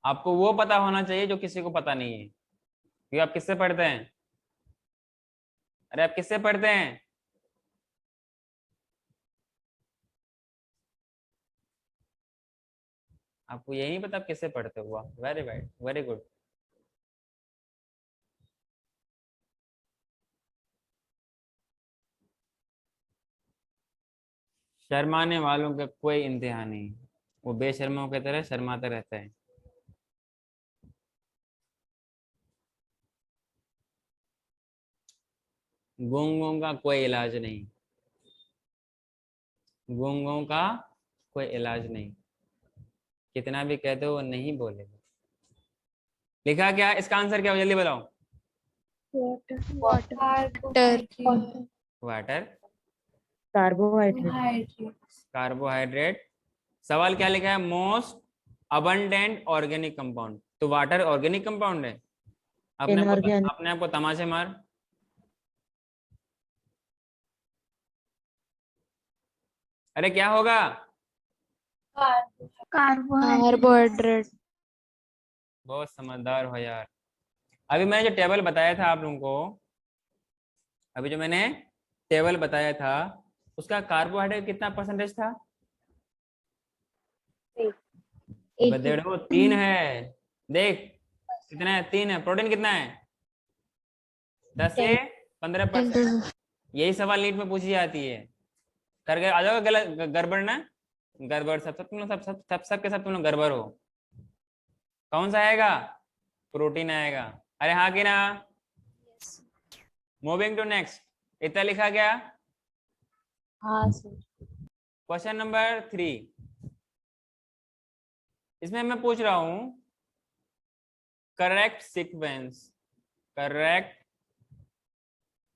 आपको वो पता होना चाहिए जो किसी को पता नहीं है, क्योंकि आप किससे पढ़ते हैं? अरे आप किससे पढ़ते हैं? आपको यही नहीं पता आप किससे पढ़ते हो? वाह, वेरी वाइड, वेरी गुड। शर्माने वालों का कोई इंतहा नहीं, वो बेशर्मों की तरह शर्माता रहता है। गूंगों का कोई इलाज नहीं, गूंगों का कोई इलाज नहीं, कितना भी कह दो वो नहीं बोलेगा। लिखा क्या इसका आंसर, क्या हो जल्दी बताओ? Water. Water, carbohydrate. कार्बोहाइड्रेट। सवाल क्या लिखा है? मोस्ट अबंडेंट ऑर्गेनिक कंपाउंड, तो वाटर ऑर्गेनिक कंपाउंड है? इनऑर्गेनिक। अपने आप को तमाशे मार। अरे क्या होगा? Carbohydrate. बहुत समझदार हो यार। अभी मैंने जो टेबल बताया था आप लोगों को, अभी जो मैंने टेबल बताया था, उसका कार्बोहाइड्रेट कितना परसेंटेज था? गधेड़ो 3 है। देख कितना है, 3 है। प्रोटीन कितना है? 10 से 15%। यही सवाल नीट में पूछी जाती है। कर गए आ जाओगे, गलत गड़बड़ ना, गड़बड़ सब सब तुम लोग सब के सब तुम लोग गड़बड़ हो। कौन सा आएगा? प्रोटीन आएगा। अरे हाँ कि ना? मूविंग टू नेक्स्ट, इतना लिखा गया। हाँ सर। क्वेश्चन नंबर 3, इसमें मैं पूछ रहा हूं करेक्ट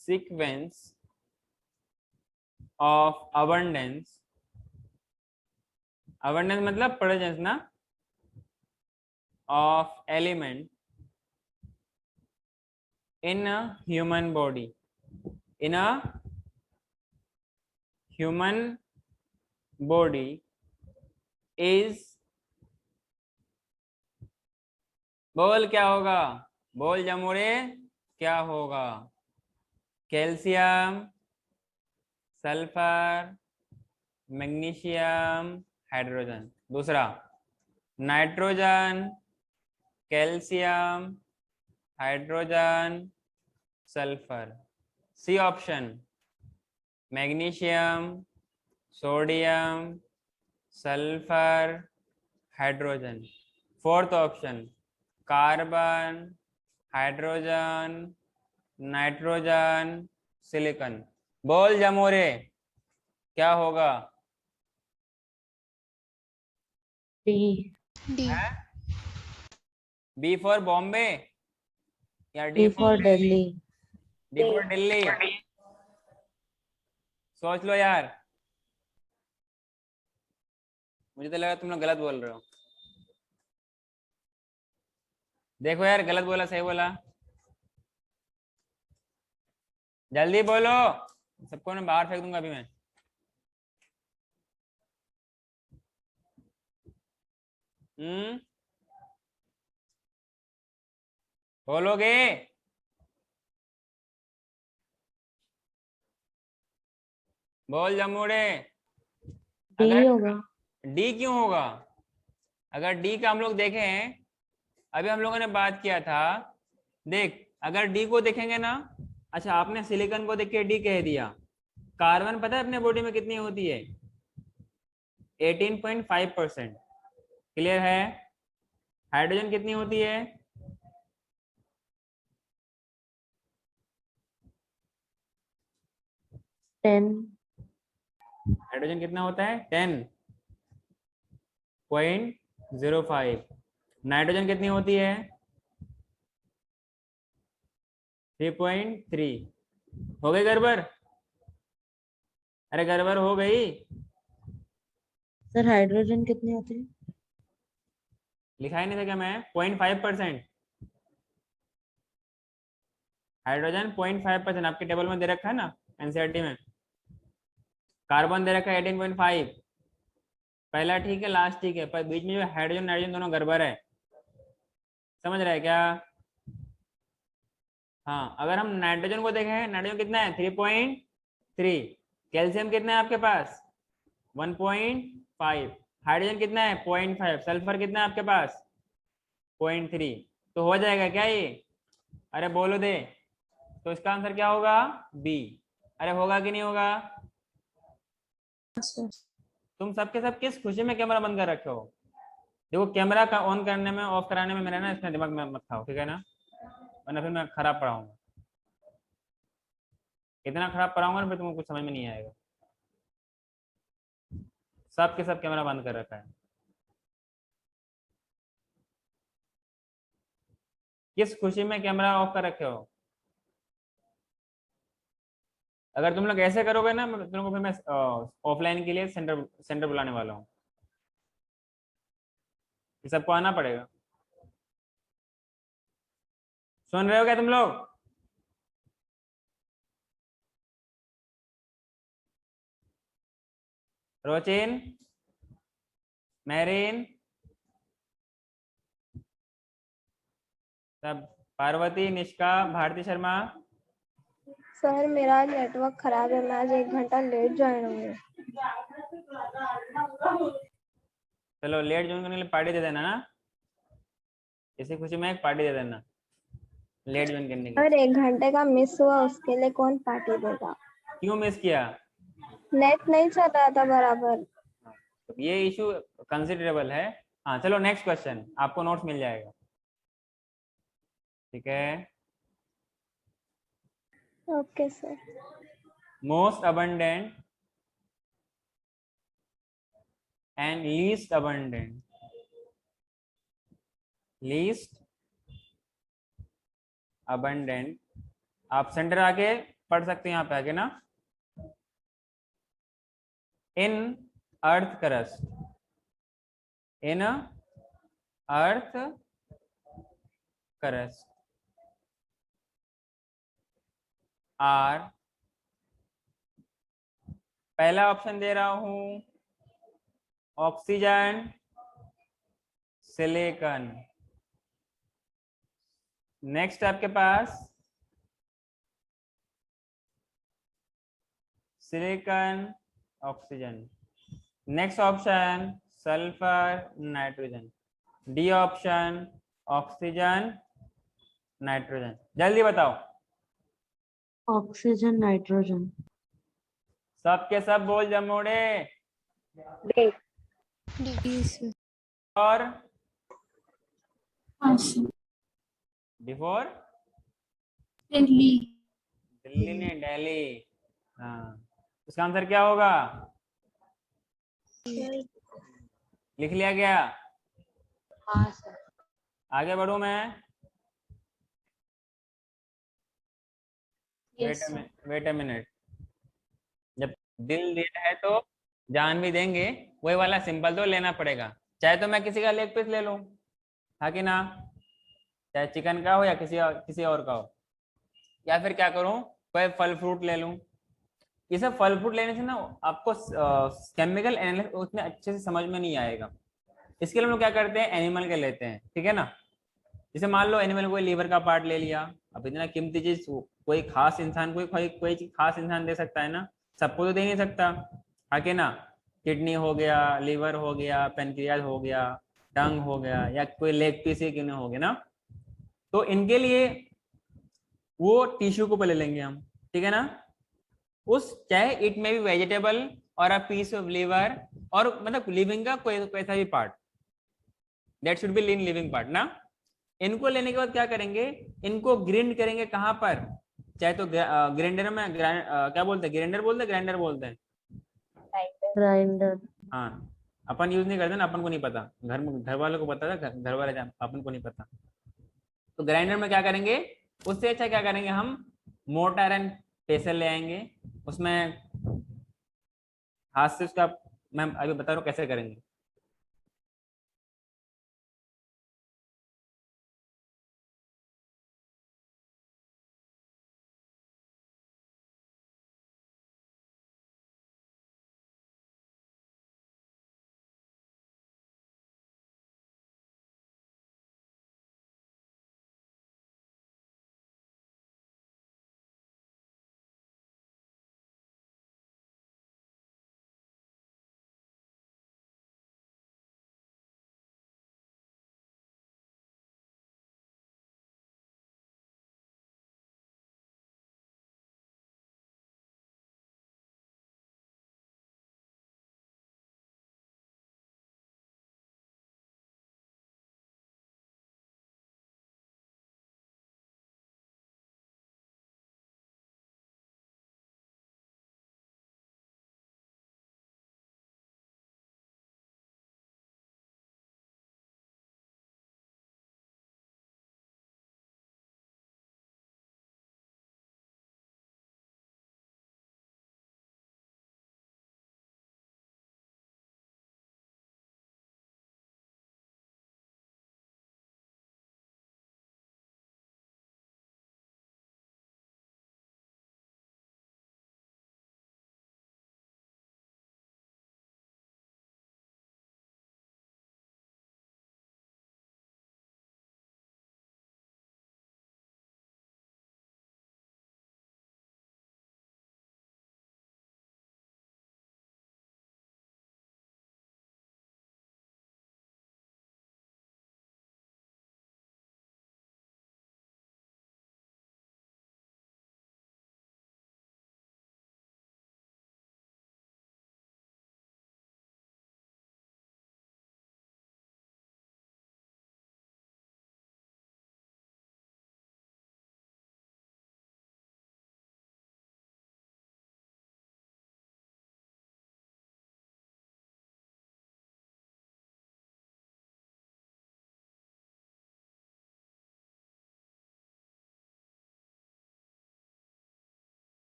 सीक्वेंस ऑफ अबंडेंस मतलब प्रेजेंस ना, of element in a human body, in a human body is, बोल क्या होगा, बोल जमुरे क्या होगा? Calcium, sulphur, magnesium, hydrogen. दूसरा nitrogen, calcium, hydrogen, sulphur. C option magnesium, sodium, sulphur, hydrogen. Fourth option carbon, hydrogen, nitrogen, silicon. बोल जमोरे क्या होगा? D. D. B for Bombay या D D for Delhi. D for Delhi? सोच लो यार, मुझे तो लगा तुम लोग गलत बोल रहे हो। देखो यार, गलत बोला सही बोला, जल्दी बोलो, सबको मैं बाहर फेंक दूंगा अभी मैं। बोलोगे? बोल जमूड़े। डी अगर होगा। डी क्यों होगा? अगर डी का हम लोग देखें, अभी हम लोगों ने बात किया था, देख अगर डी को देखेंगे ना, अच्छा आपने सिलिकॉन को देख के डी कह दिया, कार्बन पता है अपने बॉडी में कितनी होती है? 18.5%। क्लियर है? हाइड्रोजन कितनी होती है? 10। हाइड्रोजन कितना होता है? 10.05। नाइट्रोजन कितनी होती है? 3.3। हो गई गड़बड़? अरे गड़बड़ हो गई? सर हाइड्रोजन कितने होते हैं? लिखा ही नहीं था क्या मैं? 0.5%। हाइड्रोजन 0.5% आपके टेबल में दे रखा है ना एनसीईआरटी में। कार्बन दे रखा है 18.5। पहला ठीक है, लास्ट ठीक है, पर बीच में जो हाइड्रोजन नाइट्रोजन दोनों गड़बड़ है। समझ रहे हैं क्या? हाँ, अगर हम नाइट्रोजन को देखें, नाइट्रोजन कितना है? 3.3। कैल्शियम कितना है आपके पास? 1.5। हाइड्रोजन कितना है? 0.5। सल्फर कितना है आपके पास? 0.3। तो हो जाएगा क्या ये? अरे बोलो दे। तो इसका आंसर क्या होगा? बी। अरे होगा कि नहीं होगा? तुम सबके सब किस खुशी में कैमरा बंद कर रखे हो? देखो कैमरा का ऑन करने में ऑफ कराने में मेरा ना इसमें दिमाग में मत खाओ, ठीक है ना, वरना फिर मैं खराब पढ़ाऊंगा। इतना खराब पढ़ाऊंगा ना फिर तुमको कुछ समझ में नहीं आएगा। सबके सब कैमरा बंद कर रखा है। किस खुशी में कैमरा ऑफ कर रखे हो? अगर तुम लोग ऐसे करोगे ना, तुम लोग को फिर मैं ऑफलाइन के लिए सेंटर सेंटर बुलाने वाला हूँ। सबको आना पड़ेगा। सुन रहे हो क्या तुम लोग? रोचिन, मैरिन, सब, पार्वती, निष्का, भारती शर्मा। सर मेरा आज नेटवर्क खराब है, मैं आज 1 घंटा लेट ज्वाइन हुई। चलो लेट ज्वाइन करने के लिए पार्टी दे देना ना, इसी खुशी में एक पार्टी दे देना लेट ज्वाइन करने की। अगर 1 घंटे का मिस हुआ उसके लिए कौन पार्टी देगा? क्यों मिस किया? नेट नहीं चल रहा था बराबर। तो ये इशू कंसिडरेबल है। हाँ चलो नेक्स्ट क्वेश्चन, आपको नोट्स मिल जाएगा, ठीक है। Okay sir. Most abundant and least abundant. Least abundant आप सेंटर आके पढ़ सकते हैं यहाँ पे आके ना। In earth crust, in earth crust are पहला ऑप्शन दे रहा हूं ऑक्सीजन, सिलिकॉन। नेक्स्ट आपके पास silicon, oxygen. Next option sulphur, nitrogen. D option oxygen, nitrogen. जल्दी बताओ। Oxygen, nitrogen. सबके सब बोल जमोड़े। डी। D sir. और बिफोर दिल्ली। दिल्ली ने दिल्ली। हाँ, इसका आंसर क्या होगा? लिख लिया गया? हाँ सर। आगे बढ़ू मैं? Yes sir. Wait a minute. जब दिल दिया है तो जान भी देंगे, वही वाला सिंपल तो लेना पड़ेगा। चाहे तो मैं किसी का लेग पीस ले लूं, हाँ कि ना? चाहे चिकन का हो या किसी और का हो। या फिर क्या करूं, कोई फल फ्रूट ले लूं। ये सब फल फ्रूट लेने से ना आपको केमिकल एनालिसिस उतने अच्छे से समझ में नहीं आएगा। इसके लिए हम लोग क्या करते हैं, एनिमल के लेते हैं, ठीक है ना? जैसे मान लो एनिमल कोई लीवर का पार्ट ले लिया। अब इतना कीमती चीज कोई खास इंसान कोई चीज खास इंसान दे सकता है ना, सबको तो दे नहीं सकता, हाँ कि ना? किडनी हो गया, लीवर हो गया, पेनक्रियाज हो गया, टंग हो गया, या कोई लेग पीस ही क्यों हो गया ना, तो इनके लिए वो टिश्यू को पहले लेंगे हम, ठीक है ना? उस चाहे इट में भी वेजिटेबल और अ पीस ऑफ लीवर, और मतलब लिविंग का कोई ऐसा भी part, that should be lean living part ना। इनको लेने के बाद क्या करेंगे, इनको ग्रिंड करेंगे। कहाँ पर? चाहे तो ग्राइंडर में, क्या बोलते हैं, ग्राइंडर बोलते हैं, ग्राइंडर बोलते हैं? ग्राइंडर। हाँ, अपन यूज नहीं करते ना, अपन को नहीं पता। घर वालों को पता था, घर वाले अपन को नहीं पता। तो ग्राइंडर में क्या करेंगे, उससे अच्छा क्या करेंगे हम, मोटर एंड पेसल ले आएंगे। उसमें हाथ से उसका, मैं अभी बता रहा हूँ कैसे करेंगे।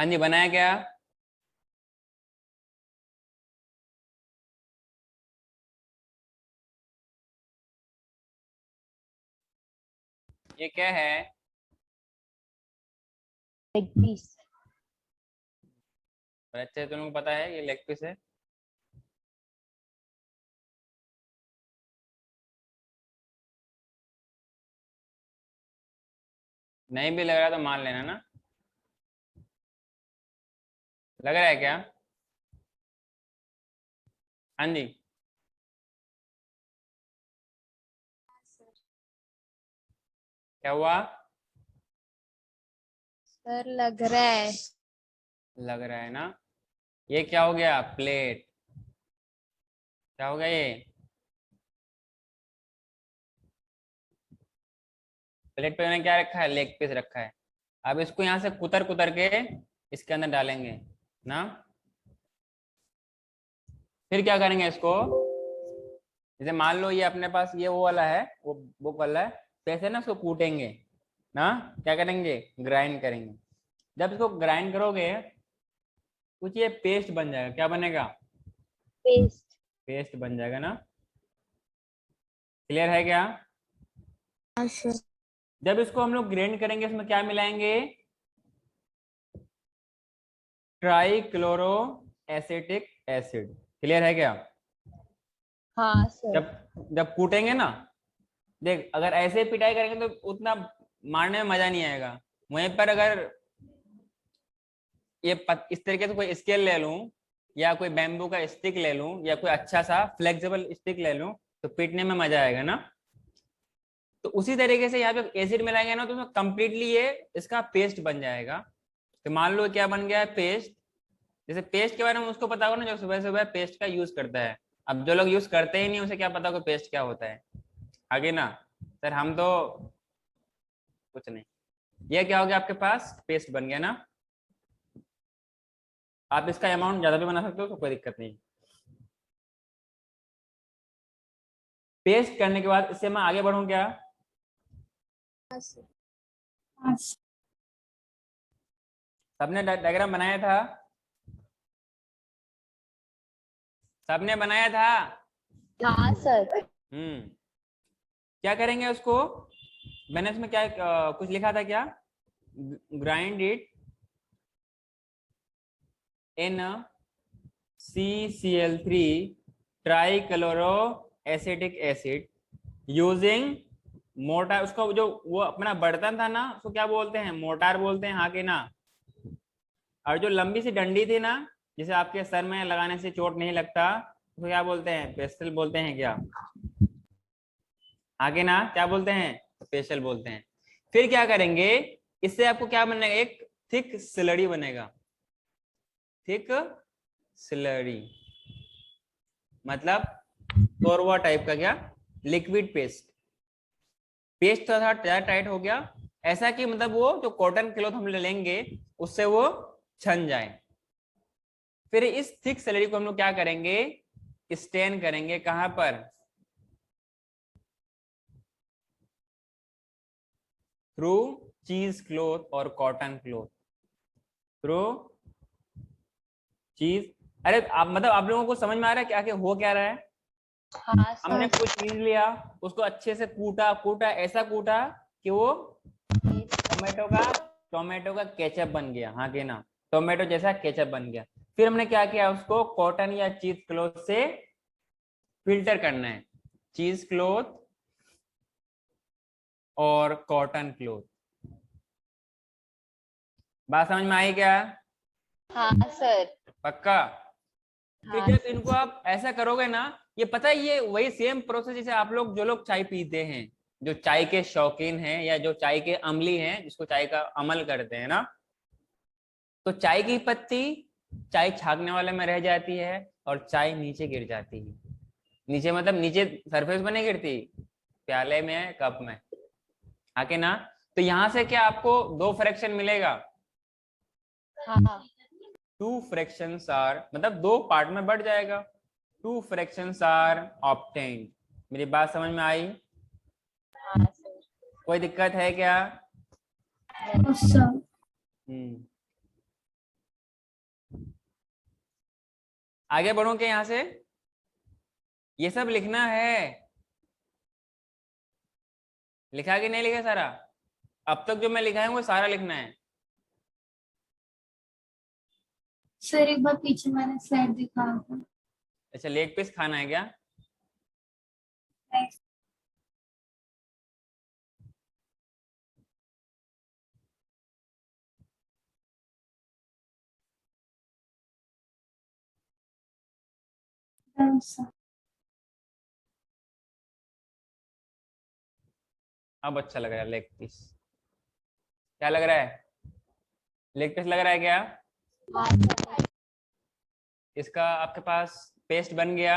हाँ जी, बनाया क्या? ये क्या है? Leg piece. अच्छे तुम लोग पता है ये लेग पीस है। नहीं भी लग रहा तो मान लेना ना। लग रहा है क्या? हाँ जी, क्या हुआ? सर लग रहा है। लग रहा है ना। ये क्या हो गया? प्लेट। क्या हो गया ये? प्लेट पे मैंने क्या रखा है? लेग पीस रखा है। अब इसको यहाँ से कुतर कुतर के इसके अंदर डालेंगे ना। फिर क्या करेंगे इसको? जैसे मान लो ये अपने पास ये वो वाला है, वो वाला है, तो ऐसे ना इसको कूटेंगे ना। क्या करेंगे? ग्राइंड करेंगे। जब इसको ग्राइंड करोगे कुछ ये पेस्ट बन जाएगा। क्या बनेगा? पेस्ट। पेस्ट बन जाएगा ना। क्लियर है क्या? हाँ सर। जब इसको हम लोग ग्राइंड करेंगे इसमें क्या मिलाएंगे? Trichloro acetic acid. क्लियर है क्या? हाँ सर। जब जब कूटेंगे ना, देख अगर ऐसे पिटाई करेंगे तो उतना मारने में मजा नहीं आएगा। वहीं पर अगर इस तरीके से कोई स्केल ले लूं या कोई बैम्बू का स्टिक ले लूं या कोई अच्छा सा फ्लेक्सिबल स्टिक ले लूं तो पीटने में मजा आएगा ना। तो उसी तरीके से यहाँ पे एसिड मिलाएंगे ना तो कंप्लीटली ये इसका पेस्ट बन जाएगा। तो मान लो क्या बन गया है? पेस्ट। जैसे पेस्ट के बारे में उसको पता होगा ना जो सुबह सुबह पेस्ट का यूज करता है। अब जो लोग यूज करते ही नहीं उसे क्या पता होगा पेस्ट क्या होता है? आगे ना सर हम तो कुछ नहीं। ये क्या हो गया? आपके पास पेस्ट बन गया ना। आप इसका अमाउंट ज्यादा भी बना सकते हो तो कोई दिक्कत नहीं। पेस्ट करने के बाद इससे मैं आगे बढ़ूं क्या? हाँ सर। सबने डायग्राम बनाया था? सबने बनाया था? हाँ सर। क्या करेंगे उसको? मैंने इसमें क्या कुछ लिखा था क्या? Grind it in CCl3 trichloro acetic acid using motor. उसका जो वो अपना बर्तन था ना उसको क्या बोलते हैं? मोटार बोलते हैं, हाँ कि ना। और जो लंबी सी डंडी थी ना जिसे आपके सर में लगाने से चोट नहीं लगता उसको क्या बोलते हैं? पेस्टल बोलते हैं क्या? आगे ना क्या बोलते हैं? पेस्टल बोलते हैं। फिर क्या करेंगे? इससे आपको क्या बनेगा? एक थिक स्लरी बनेगा। थिक स्लरी मतलब तोरवा टाइप का क्या? Liquid paste. पेस्ट थोड़ा ज्यादा टाइट हो गया ऐसा कि मतलब वो जो कॉटन क्लॉथ हम लेंगे उससे वो छन जाए। फिर इस थिक स्लरी को हम लोग क्या करेंगे? स्टेन करेंगे। कहां पर? थ्रू चीज क्लॉथ और कॉटन क्लॉथ। थ्रू चीज। अरे आप मतलब आप लोगों को समझ में आ रहा है क्या कि हो क्या रहा है? हाँ हमने सर। कुछ चीज लिया उसको अच्छे से कूटा कूटा ऐसा कूटा कि वो टोमेटो का केचप बन गया, हाँ कि ना। टोमेटो जैसा केचप बन गया। फिर हमने क्या किया? उसको कॉटन या चीज क्लॉथ से फिल्टर करना है। चीज क्लॉथ और कॉटन क्लॉथ। बात समझ में आई क्या? हाँ सर। पक्का? फिर हाँ जब सर। इनको आप ऐसा करोगे ना, ये पता है ये वही सेम प्रोसेस जैसे आप लोग जो लोग चाय पीते हैं, जो चाय के शौकीन हैं या जो चाय के अमली हैं जिसको चाय का अमल करते हैं ना, तो चाय की पत्ती चाय छागने वाले में रह जाती है और चाय नीचे गिर जाती है। नीचे मतलब नीचे सरफेस में नहीं गिरती, प्याले में कप में, आके ना। तो यहाँ से क्या आपको दो फ्रैक्शन मिलेगा। हाँ। टू फ्रैक्शंस आर मतलब दो पार्ट में बढ़ जाएगा। Two fractions are obtained. मेरी बात समझ में आई? हाँ सर। कोई दिक्कत है क्या? सर। आगे बढ़ो क्या यहाँ से? ये सब लिखना है, लिखा कि नहीं लिखा सारा? अब तक जो मैं लिखा है वो सारा लिखना है। सर एक बार पीछे मैंने स्लाइड दिखा था। अच्छा, लेग पीस खाना है क्या? अब अच्छा लग रहा है लेग पीस। क्या लग रहा है? लेग पीस लग रहा है क्या? इसका आपके पास पेस्ट बन गया।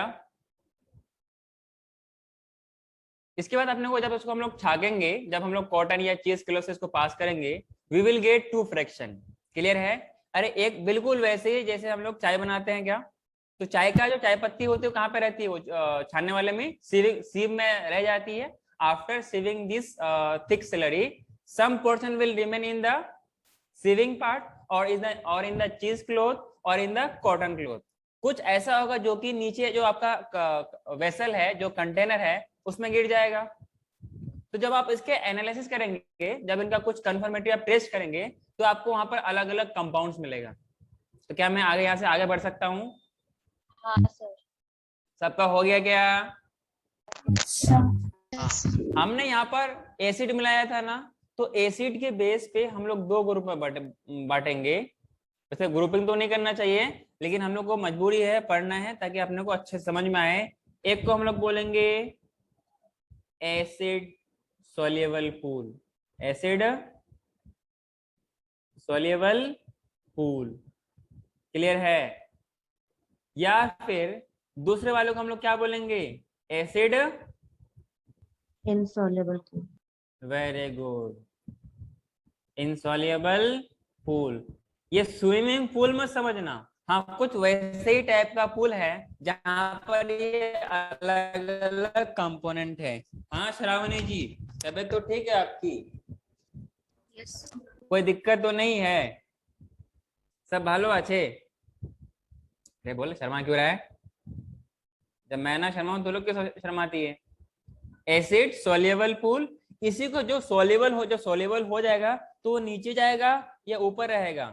इसके बाद अपने को जब उसको हम लोग छाकेंगे, जब हम लोग कॉटन या चीज किलो से इसको पास करेंगे, वी विल गेट 2 फ्रैक्शन। क्लियर है? अरे एक बिल्कुल वैसे ही जैसे हम लोग चाय बनाते हैं क्या, तो चाय का जो चाय पत्ती होती है वो कहाँ पे रहती है? वो छानने वाले में सीव में रह जाती है। After sieving this thick slurry, some portion will remain in the sieving part और इन द चीज क्लॉथ और इन द कॉटन क्लॉथ। कुछ ऐसा होगा जो कि नीचे जो आपका वेसल है, जो कंटेनर है, उसमें गिर जाएगा। तो जब आप इसके एनालिसिस करेंगे, जब इनका कुछ कंफर्मेटिव आप टेस्ट करेंगे, तो आपको वहां पर अलग अलग कंपाउंड्स मिलेगा। तो क्या मैं आगे यहाँ से आगे बढ़ सकता हूँ? हाँ सर। सबका हो गया क्या? हाँ, हमने यहाँ पर एसिड मिलाया था ना, तो एसिड के बेस पे हम लोग 2 ग्रुप में बांटेंगे। वैसे ग्रुपिंग तो नहीं करना चाहिए, लेकिन हम लोग को मजबूरी है, पढ़ना है ताकि अपने को अच्छे समझ में आए। एक को हम लोग बोलेंगे acid soluble pool, acid soluble pool. Clear है? या फिर दूसरे वालों को हम लोग क्या बोलेंगे? Acid insoluble pool. Very good, insoluble pool. ये स्विमिंग पूल मत समझना, हाँ कुछ वैसे ही टाइप का पूल है जहां पर ये अलग अलग कंपोनेंट है। हाँ श्रावणी जी, तबीयत तो ठीक है आपकी? कोई दिक्कत तो नहीं है? सब भालो अच्छे? अरे बोले शर्मा क्यों रहा है? जब मैं ना शर्माऊं तो लोग क्यों शर्माती है? एसिड सोल्यूबल पूल, किसी को जो सोल्यूबल हो जाएगा तो वो नीचे जाएगा या ऊपर रहेगा?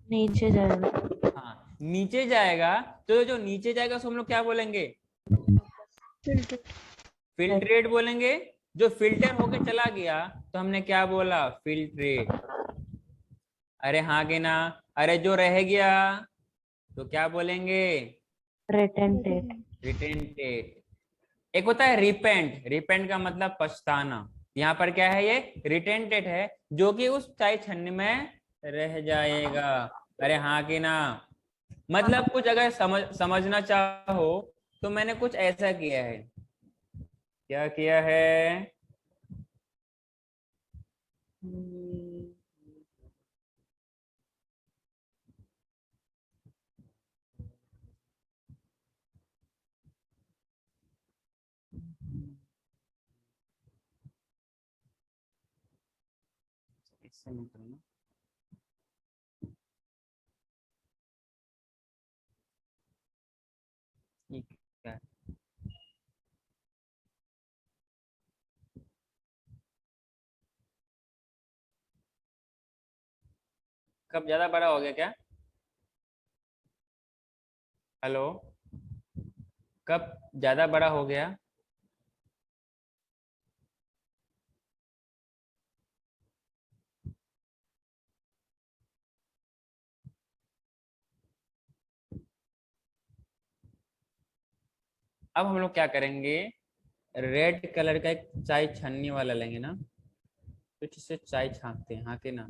नीचे जाएगा। हाँ नीचे जाएगा। तो जो नीचे जाएगा उसको हम लोग क्या बोलेंगे? फिल्ट्रेट बोलेंगे। जो फिल्टर होके चला गया तो हमने क्या बोला? फिल्ट्रेट। अरे हाँ कि ना? अरे जो रह गया तो क्या बोलेंगे? retentate. रिटेंटेट। एक होता है रिपेंट, रिपेंट का मतलब पछताना। यहाँ पर क्या है? ये रिटेंटेट है, जो कि उस चाय छन्नी में रह जाएगा। अरे हाँ कि ना? मतलब कुछ अगर समझना चाहो तो मैंने कुछ ऐसा किया है। क्या किया है? इससे नहीं करना। ये क्या है? कब ज्यादा बड़ा हो गया क्या? हेलो, कब ज्यादा बड़ा हो गया? अब हम लोग क्या करेंगे? रेड कलर का एक चाय छन्नी वाला लेंगे ना, कुछ इससे चाय छानते हैं, हाँ कि ना?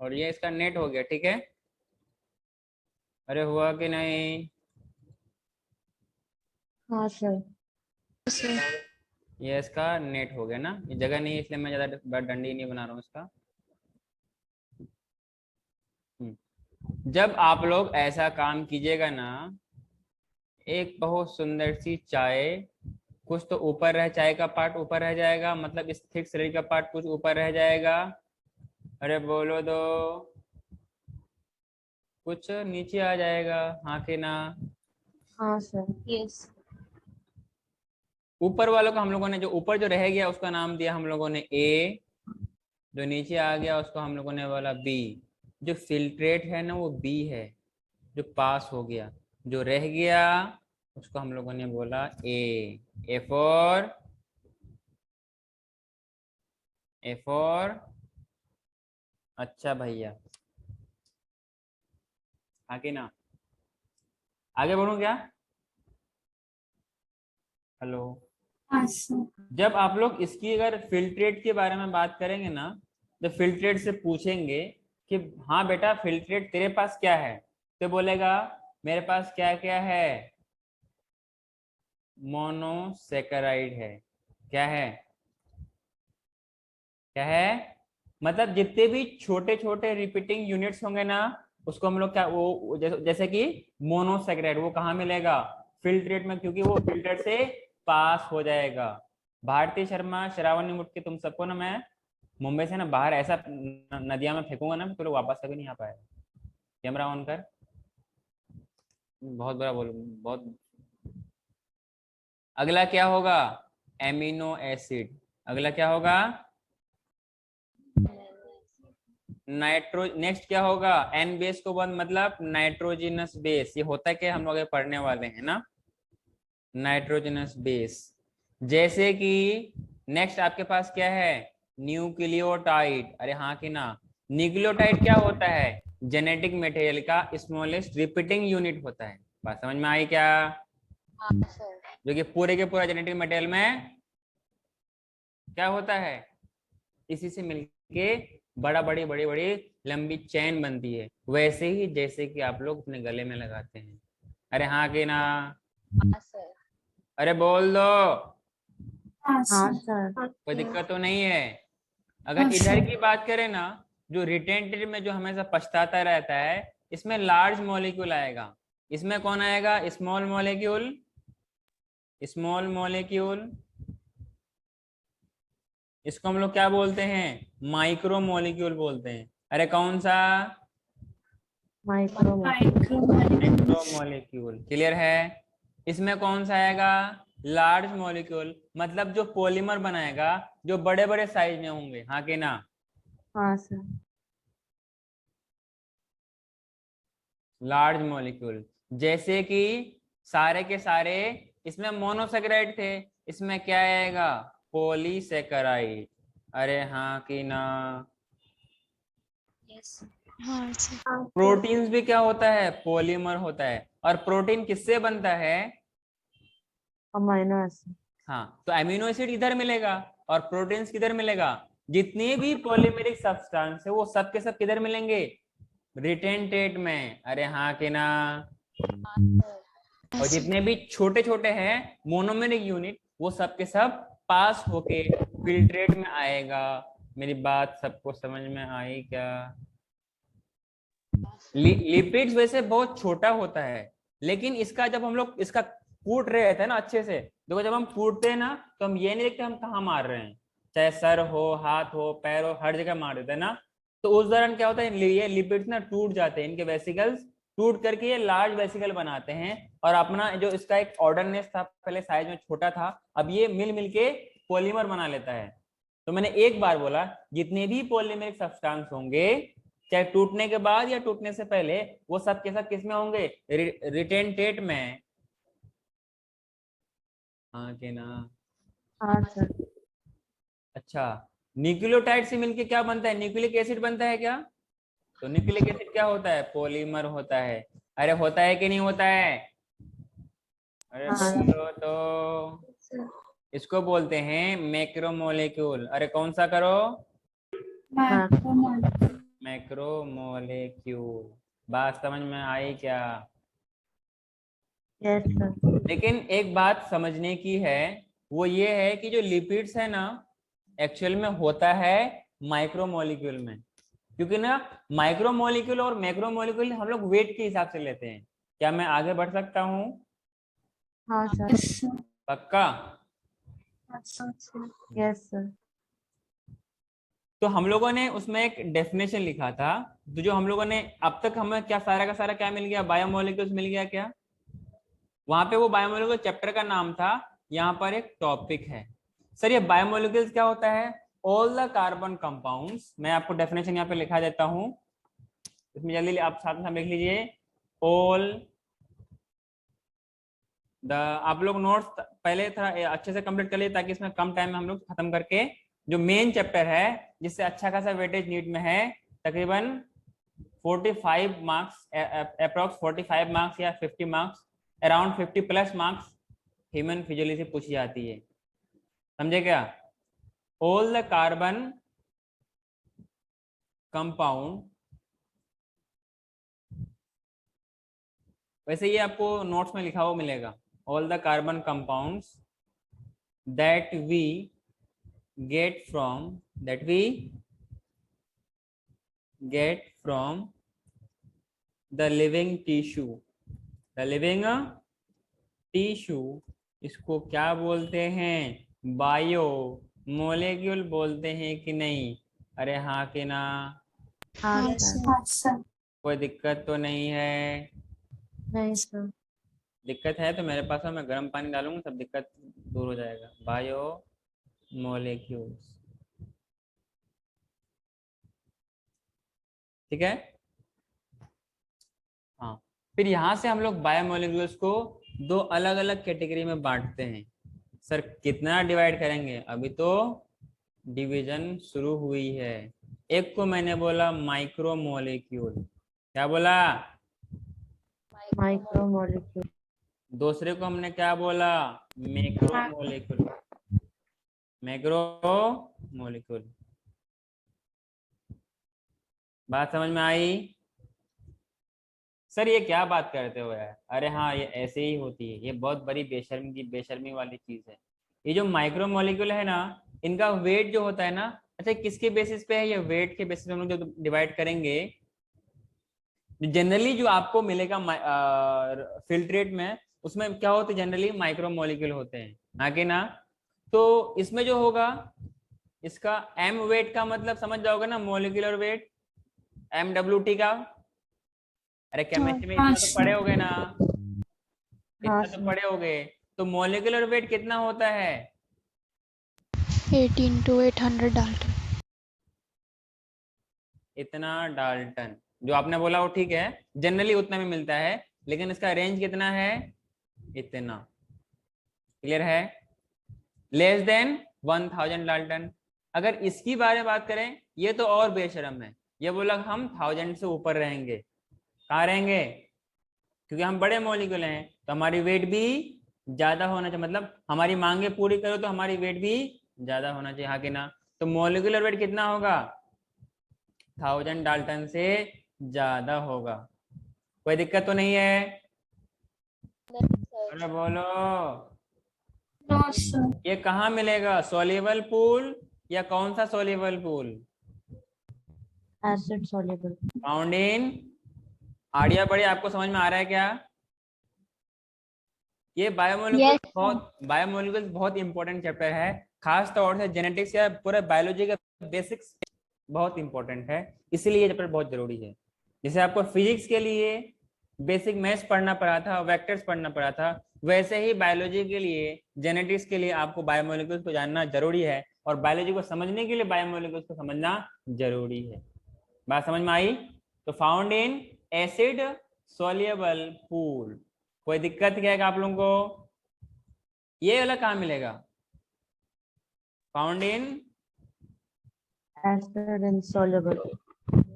और ये इसका नेट हो गया, ठीक है? अरे हुआ कि नहीं? हाँ सर। ये इसका नेट हो गया ना, ये जगह नहीं है इसलिए मैं ज्यादा डंडी नहीं बना रहा हूँ इसका। जब आप लोग ऐसा काम कीजिएगा ना, एक बहुत सुंदर सी चाय, कुछ तो ऊपर रह, चाय का पार्ट ऊपर रह जाएगा, मतलब इस थिक शरीर का पार्ट कुछ ऊपर रह जाएगा। अरे बोलो दो, कुछ नीचे आ जाएगा, हाँ कि ना? हाँ सर। यस। ऊपर वालों का हम लोगों ने, जो ऊपर जो रह गया उसका नाम दिया हम लोगों ने ए, जो नीचे आ गया उसको हम लोगों ने बोला बी। जो फिल्ट्रेट है ना वो बी है, जो पास हो गया। जो रह गया उसको हम लोगों ने बोला ए फॉर अच्छा भैया, आगे ना, आगे बढ़ूं क्या? हेलो। हाँ सर। जब आप लोग इसकी अगर फिल्ट्रेट के बारे में बात करेंगे ना, तो फिल्ट्रेट से पूछेंगे कि हाँ बेटा फिल्ट्रेट तेरे पास क्या है, तो बोलेगा मेरे पास क्या क्या है, मोनोसेकेराइड है। क्या है? क्या है? मतलब जितने भी छोटे छोटे रिपीटिंग यूनिट्स होंगे ना, उसको हम लोग क्या, वो जैसे कि मोनोसेकेराइड, वो कहाँ मिलेगा? फिल्ट्रेट में, क्योंकि वो फिल्टर से पास हो जाएगा। भारती शर्मा, श्रावणी मुटकी, तुम सबको ना मैं मुंबई से ना बाहर ऐसा नदिया में फेंकूंगा ना, तो लोग वापस कभी नहीं आ पाएगा। कैमरा ऑन कर, बहुत बड़ा बोल, बहुत। अगला क्या होगा? Amino acid. अगला क्या होगा? नेक्स्ट क्या होगा? एन बेस को बंद, मतलब नाइट्रोजिनस बेस। ये होता है कि हम लोग पढ़ने वाले हैं ना, नाइट्रोजनस बेस। जैसे कि नेक्स्ट आपके पास क्या है? न्यूक्लियोटाइड। अरे हाँ कि ना? न्यूक्लियोटाइड क्या होता है? जेनेटिक मटेरियल का स्मॉलेस्ट रिपीटिंग यूनिट होता है। बात समझ में आई क्या? हाँ सर। जो कि पूरे के पूरा जेनेटिक मटेरियल में क्या होता है, इसी से मिलके बड़ी बड़ी लंबी चेन बनती है, वैसे ही जैसे कि आप लोग अपने गले में लगाते हैं। अरे हाँ कि ना? हाँ सर। अरे बोल दो, हाँ हाँ सर। सर। कोई दिक्कत तो नहीं है? अगर हाँ, इधर सर। की बात करें ना, जो रिटेंटेड में जो हमेशा पछताता रहता है, इसमें लार्ज मॉलिक्यूल आएगा। इसमें कौन आएगा? Small molecule. स्मॉल मॉलिक्यूल, इसको हम लोग क्या बोलते हैं? माइक्रो मॉलिक्यूल बोलते हैं। अरे कौन सा? Micro micro molecule. क्लियर है? इसमें कौन सा आएगा? लार्ज मॉलिक्यूल, मतलब जो पॉलीमर बनाएगा, जो बड़े बड़े साइज में होंगे। हाँ कि ना? हाँ सर। लार्ज मॉलिक्यूल, जैसे कि सारे के सारे, इसमें मोनोसेकेराइड थे, इसमें क्या आएगा? पॉलीसेकेराइड। अरे हाँ कि ना? यस। हाँ सर। प्रोटीन्स भी क्या होता है? पॉलीमर होता है। और प्रोटीन किससे बनता है? Amino acid. हाँ, तो अमीनो एसिड इधर मिलेगा और प्रोटीन्स किधर मिलेगा? जितने भी पॉलीमेरिक सब्सटेंस है वो सब के सब किधर मिलेंगे? रिटेंटेट में। अरे हाँ कि ना? और जितने भी छोटे छोटे हैं मोनोमेरिक यूनिट, वो सब के सब पास होके फिल्ट्रेट में आएगा। मेरी बात सबको समझ में आई क्या? लिपिड्स वैसे बहुत छोटा होता है, लेकिन इसका जब हम लोग इसका कूट रहे थे ना अच्छे से, देखो जब हम कूटते हैं ना, तो हम ये नहीं देखते हम कहाँ मार रहे हैं, चाहे सर हो, हाथ हो, पैर हो, हर जगह मार देते हैं ना। तो उस दौरान क्या होता है, ये लिपिड्स ना टूट जाते हैं, इनके वेसिकल्स टूट करके ये लार्ज वेसिकल बनाते हैं। और अपना जो इसका एक ऑर्डरनेस था, पहले साइज में छोटा था, अब ये मिल मिल के पॉलीमर बना लेता है। तो मैंने एक बार बोला, जितने भी पॉलीमेरिक सब्सटेंस होंगे, चाहे टूटने के बाद या टूटने से पहले, वो सब के सब किसमें होंगे? रिटेंटेट में। हाँ कि ना? हाँ सर। अच्छा, न्यूक्लियोटाइड से मिलके क्या बनता है? न्यूक्लिक एसिड बनता है क्या? तो न्यूक्लिक एसिड क्या होता है? पॉलीमर होता है। अरे होता है कि नहीं होता है? अरे हाँ। बोलो तो। इसको बोलते हैं मैक्रोमोलेक्यूल। अरे कौन सा करो? मैक्रोमोलेक्यूल। बात समझ में आई क्या? Yes sir. लेकिन एक बात समझने की है, वो ये है कि जो लिपिड्स है ना, एक्चुअल में होता है माइक्रोमोलिक्यूल में। क्योंकि ना माइक्रोमोलिक्यूल और मैक्रोमोलिक्यूल हम लोग वेट के हिसाब से लेते हैं। क्या मैं आगे बढ़ सकता हूँ? हाँ सर। Yes sir. पक्का? Yes sir. तो हम लोगों ने उसमें एक डेफिनेशन लिखा था, तो जो हम लोगों ने अब तक हमें क्या सारा का सारा क्या मिल गया, बायोमोलिक्यूल्स मिल गया क्या? वहां पे वो बायोमोलिक्यूल चैप्टर का नाम था, यहाँ पर एक टॉपिक है। सर ये बायोमोलिक्यूल्स क्या होता है? All the carbon compounds. मैं आपको डेफिनेशन यहाँ पे लिखा देता हूँ, इसमें जल्दी आप साथ में लिख लीजिए। ऑल द, आप लोग नोट्स पहले थोड़ा अच्छे से कंप्लीट कर लिए ताकि इसमें कम टाइम में हम लोग खत्म करके जो मेन चैप्टर है जिससे अच्छा खासा वेटेज नीट में है, तकरीबन 45 मार्क्स, अप्रोक्स 45 मार्क्स या 50 marks, around 50 plus marks human physiology से पूछी जाती है। समझे क्या? ऑल द कार्बन कंपाउंड, वैसे ये आपको नोट्स में लिखा हुआ मिलेगा। All the carbon compounds that we get from the living tissue, इसको क्या बोलते हैं? बायो मोलेक्यूल बोलते हैं कि नहीं? अरे हाँ कि ना? हाँ सर। सर। कोई दिक्कत तो नहीं है? नहीं सर। दिक्कत है तो मेरे पास है, मैं गर्म पानी डालूंगा, सब दिक्कत दूर हो जाएगा। बायो मोलेक्यूल्स, ठीक है? हाँ, फिर यहाँ से हम लोग बायोमोलिक्यूल्स को दो अलग अलग कैटेगरी में बांटते हैं। सर कितना डिवाइड करेंगे? अभी तो डिवीजन शुरू हुई है। एक को मैंने बोला माइक्रोमोलेक्यूल, क्या बोला? माइक्रोमोलिक्यूल। दूसरे को हमने क्या बोला? मैक्रोमोलेक्यूल। मैक्रोमोलेक्यूल, बात समझ में आई? सर ये क्या बात करते हो यार? अरे हाँ, ये ऐसे ही होती है, ये बहुत बड़ी बेशर्मी वाली चीज है। ये जो माइक्रोमोलिक्यूल है ना, इनका वेट जो होता है ना, अच्छा किसके बेसिस पे है? ये वेट के बेसिस पे हम लोग जो डिवाइड करेंगे, जनरली जो आपको मिलेगा फिल्ट्रेट में, उसमें क्या होते हैं? जनरली माइक्रोमोलिक्यूल होते हैं, हाँ कि ना? तो इसमें जो होगा, इसका एम वेट का मतलब समझ जाओगे ना, मोलिकुलर वेट, MWT का। अरे केमिस्ट्री में इतना तो पढ़े होगे ना, इतना तो पढ़े होगे। तो मोलिकुलर वेट कितना होता है? 18 to 800 डाल्टन। इतना डाल्टन जो आपने बोला वो ठीक है, जनरली उतना में मिलता है, लेकिन इसका रेंज कितना है? इतना। क्लियर है? Less than 1000 Dalton. अगर इसकी बारे में बात करें, ये तो और बेशरम है, ये बोला हम 1000 से ऊपर रहेंगे। कहाँ रहेंगे? क्योंकि हम बड़े मॉलिक्यूल हैं तो हमारी वेट भी ज्यादा होना चाहिए, मतलब हमारी मांगे पूरी करो तो हमारी वेट भी ज्यादा होना चाहिए, हाँ कि ना? तो मॉलिक्यूलर वेट कितना होगा? 1000 डाल्टन से ज्यादा होगा। कोई दिक्कत तो नहीं है? अरे बोलो। No sir. ये कहाँ मिलेगा? सॉल्युबल पूल या कौन सा soluble pool? Acid soluble. Found in आड़िया बड़ी। आपको समझ में आ रहा है क्या? ये बायोमोलिक्यूल्स बहुत इंपॉर्टेंट चैप्टर है, खास तौर से जेनेटिक्स या पूरे बायोलॉजी का बेसिक्स बहुत इंपॉर्टेंट है, इसीलिए ये चैप्टर बहुत जरूरी है। जैसे आपको फिजिक्स के लिए बेसिक मैथ्स पढ़ना पड़ा था, वेक्टर्स पढ़ना पड़ा था, वैसे ही बायोलॉजी के लिए, जेनेटिक्स के लिए आपको बायोमोलिक्यूल्स को जानना जरूरी है, और बायोलॉजी को समझने के लिए बायोमोलिक्यूल्स को समझना जरूरी है। बात समझ में आई? तो found in acid soluble pool. कोई दिक्कत क्या है आप लोगों को? ये वाला कहाँ मिलेगा? Found in acid insoluble.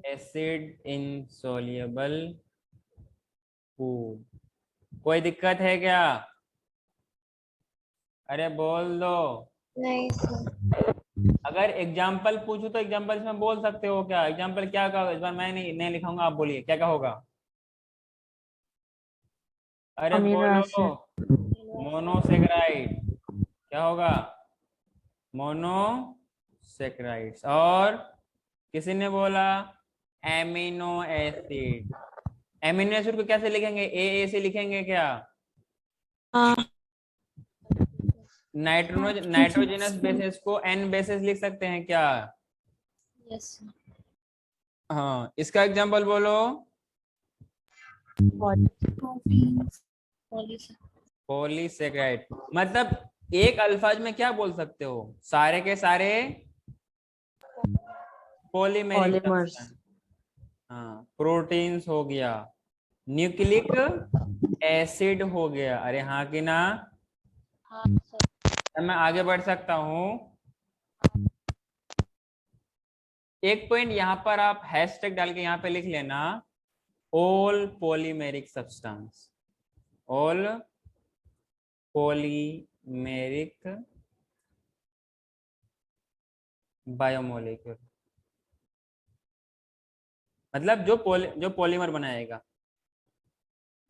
Acid insoluble pool. कोई दिक्कत है क्या? अरे बोल दो। नहीं सर। अगर एग्जाम्पल पूछूं तो एग्जाम्पल इसमें बोल सकते हो क्या? एग्जाम्पल क्या कहा इस बार? मैं नहीं लिखाऊंगा, आप बोलिए क्या होगा? अरे अमीनो बोलो। एसिड। मोनोसेक्राइड। क्या होगा? मोनोसेक्राइड्स। और किसी ने बोला एमिनो एसिड। एमिनो एसिड को कैसे लिखेंगे? ए से लिखेंगे क्या? हाँ नाइट्रोजनस बेसिस को एन बेसिस लिख सकते हैं क्या? यस हाँ, इसका एग्जांपल बोलो। पॉलीसेकेराइड। मतलब एक अल्फाज में क्या बोल सकते हो? सारे के सारे पॉलीमेरिक पॉलीमर्स। सब्सटेंस। हाँ, प्रोटीन्स हो गया, न्यूक्लिक एसिड हो गया। अरे हाँ कि ना? हाँ सर अब मैं आगे बढ़ सकता हूँ। एक पॉइंट यहाँ पर आप हैशटैग डाल के यहाँ पे लिख लेना, all polymeric substance. All polymeric biomolecule, मतलब जो पॉलीमर बनाएगा।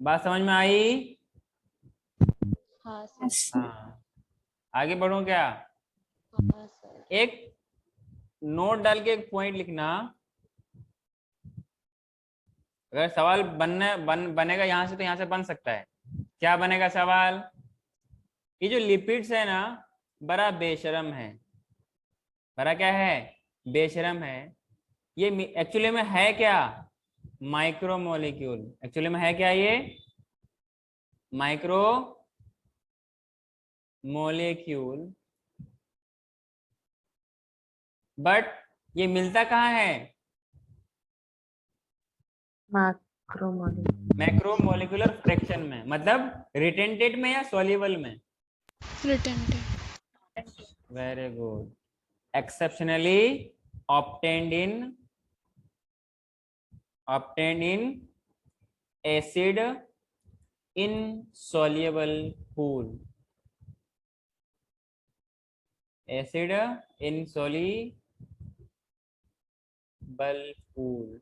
बात समझ में आई? हाँ सर हाँ, आगे बढ़ूं क्या? हाँ सर एक नोट डाल के एक पॉइंट लिखना। अगर सवाल बनेगा यहाँ से, तो यहाँ से बन सकता है। क्या बनेगा सवाल? ये जो लिपिड्स है ना, बड़ा बेशरम है। बड़ा क्या है? बेशरम है। ये एक्चुअली में है क्या? माइक्रोमोलिक्यूल। एक्चुअली में है क्या ये? Micro molecule. बट ये मिलता कहाँ है? मैक्रोमोलिक्यूल। मैक्रोमोलिकुलर फ्रैक्शन में, मतलब रिटेंटेड में या सॉल्युबल में? Very good. Exceptionally obtained in acid insoluble pool। acid insoluble pool।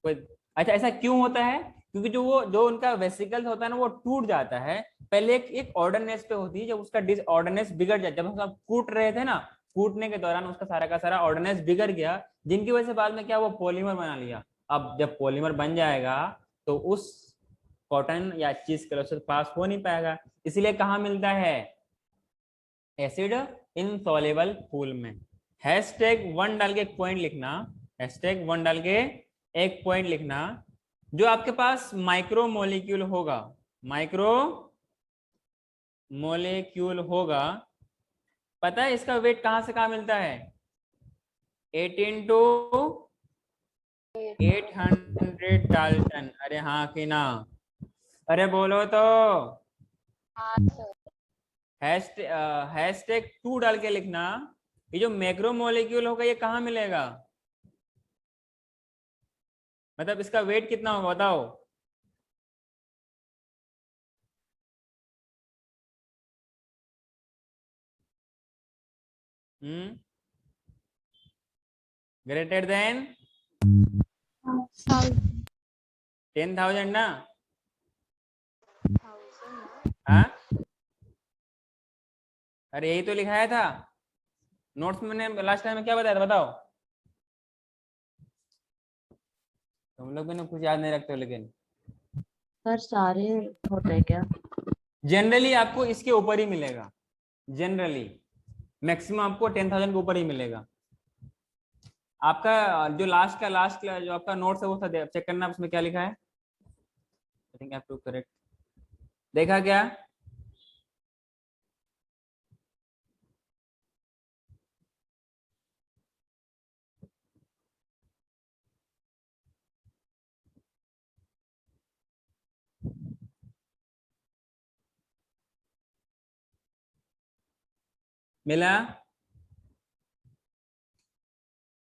कोई अच्छा, ऐसा क्यों होता है? क्योंकि जो उनका वेसिकल होता है ना, वो टूट जाता है। पहले एक ऑर्डरनेस पे होती है, जब उसका डिसऑर्डरनेस बिगड़ जाता है, जब हम सब कूट रहे थे ना, कूटने के दौरान उसका सारा का सारा ऑर्डरनेस बिगड़ गया, जिनकी वजह से बाद में क्या, वो पॉलीमर बना लिया। अब जब पॉलीमर बन जाएगा, तो उस कॉटन या चीज के उससे पास हो नहीं पाएगा। इसलिए कहाँ मिलता है? एसिड इनसॉल्युबल पूल में। #1 डाल के एक पॉइंट लिखना। #1 डाल के एक पॉइंट लिखना। जो आपके पास माइक्रो मोलिक्यूल होगा, माइक्रो मोलिक्यूल होगा, पता है इसका वेट कहां से कहां मिलता है? 18 टू 800 डाल्टन। अरे हाँ कि ना? अरे बोलो तो। हाँ सर #2 डाल के लिखना। ये जो मैक्रो मोलिक्यूल होगा, ये कहाँ मिलेगा? मतलब इसका वेट कितना होगा बताओ? हम्म, ग्रेटर देन 10,000 ना? हाँ, अरे यही तो लिखाया था नोट्स में। मैंने लास्ट टाइम में क्या बताया था बताओ? तुम लोग भी ना कुछ याद नहीं रखते हो, लेकिन सर सारे होते हैं क्या? जनरली आपको इसके ऊपर ही मिलेगा। जनरली मैक्सिमम आपको 10,000 के ऊपर ही मिलेगा। आपका जो लास्ट जो आपका नोट्स है, वो था, चेक करना उसमें क्या लिखा है। I think I have to correct. देखा क्या? मिला?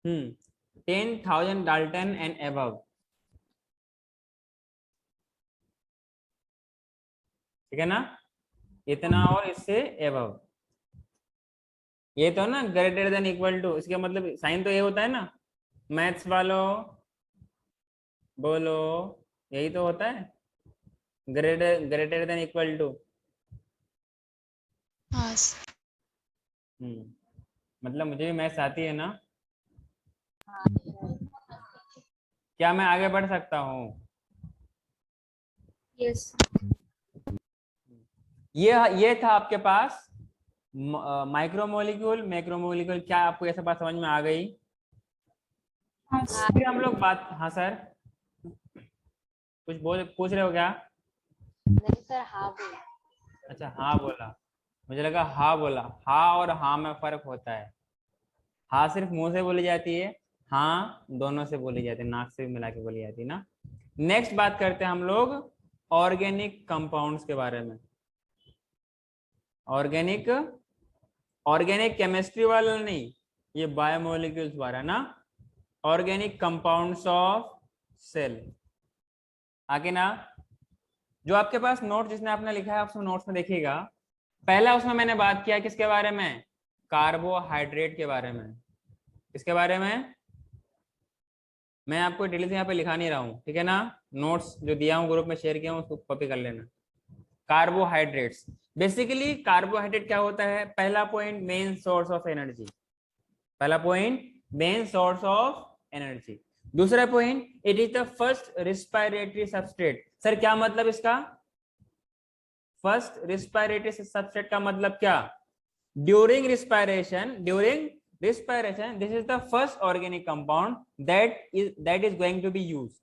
10,000 डाल्टन एंड अबव। ठीक है ना? इतना और इससे अबव। ये तो ना ग्रेटर देन इक्वल टू, इसका मतलब साइन तो ये होता है ना। मैथ्स वालों बोलो, यही तो होता है, ग्रेटर देन इक्वल टू। मतलब मुझे भी मैथ्स आती है ना। हाँ सर क्या मैं आगे बढ़ सकता हूँ? यस ये था आपके पास माइक्रोमोलिक्यूल, मैक्रोमोलिक्यूल। क्या आपको ऐसा बात समझ में आ गई? फिर हम लोग बात, हाँ सर कुछ पूछ रहे हो क्या? नहीं सर, हाँ बोला। अच्छा हाँ बोला, मुझे लगा हाँ बोला। हाँ और हाँ में फर्क होता है। हाँ सिर्फ मुंह से बोली जाती है, हाँ दोनों से बोली जाती है, नाक से मिला के बोली जाती है ना। नेक्स्ट बात करते हैं हम लोग ऑर्गेनिक कंपाउंड्स के बारे में। ऑर्गेनिक, ऑर्गेनिक केमिस्ट्री वाला नहीं, ये बायोमोलिक्यूल्स वाला ना। ऑर्गेनिक कंपाउंड्स ऑफ सेल, आगे ना। जो आपके पास नोट जिसने आपने लिखा है उसमें नोट्स में देखिएगा, पहला उसमें मैंने बात किया किसके बारे में? कार्बोहाइड्रेट के बारे में। किसके बारे में? मैं आपको डिटेल्स यहाँ पे लिखा नहीं रहा हूँ, ठीक है ना। नोट्स जो दिया हूँ ग्रुप में शेयर किया हूँ उसको कॉपी कर लेना। कार्बोहाइड्रेट्स, बेसिकली कार्बोहाइड्रेट क्या होता है? पहला point, main source of energy. पहला point, main source of energy. दूसरा point, it is the first respiratory substrate. Sir क्या मतलब इसका? फर्स्ट रिस्पायरेटरी सबस्ट्रेट का मतलब क्या? During respiration, this is the first organic compound that is going to be used।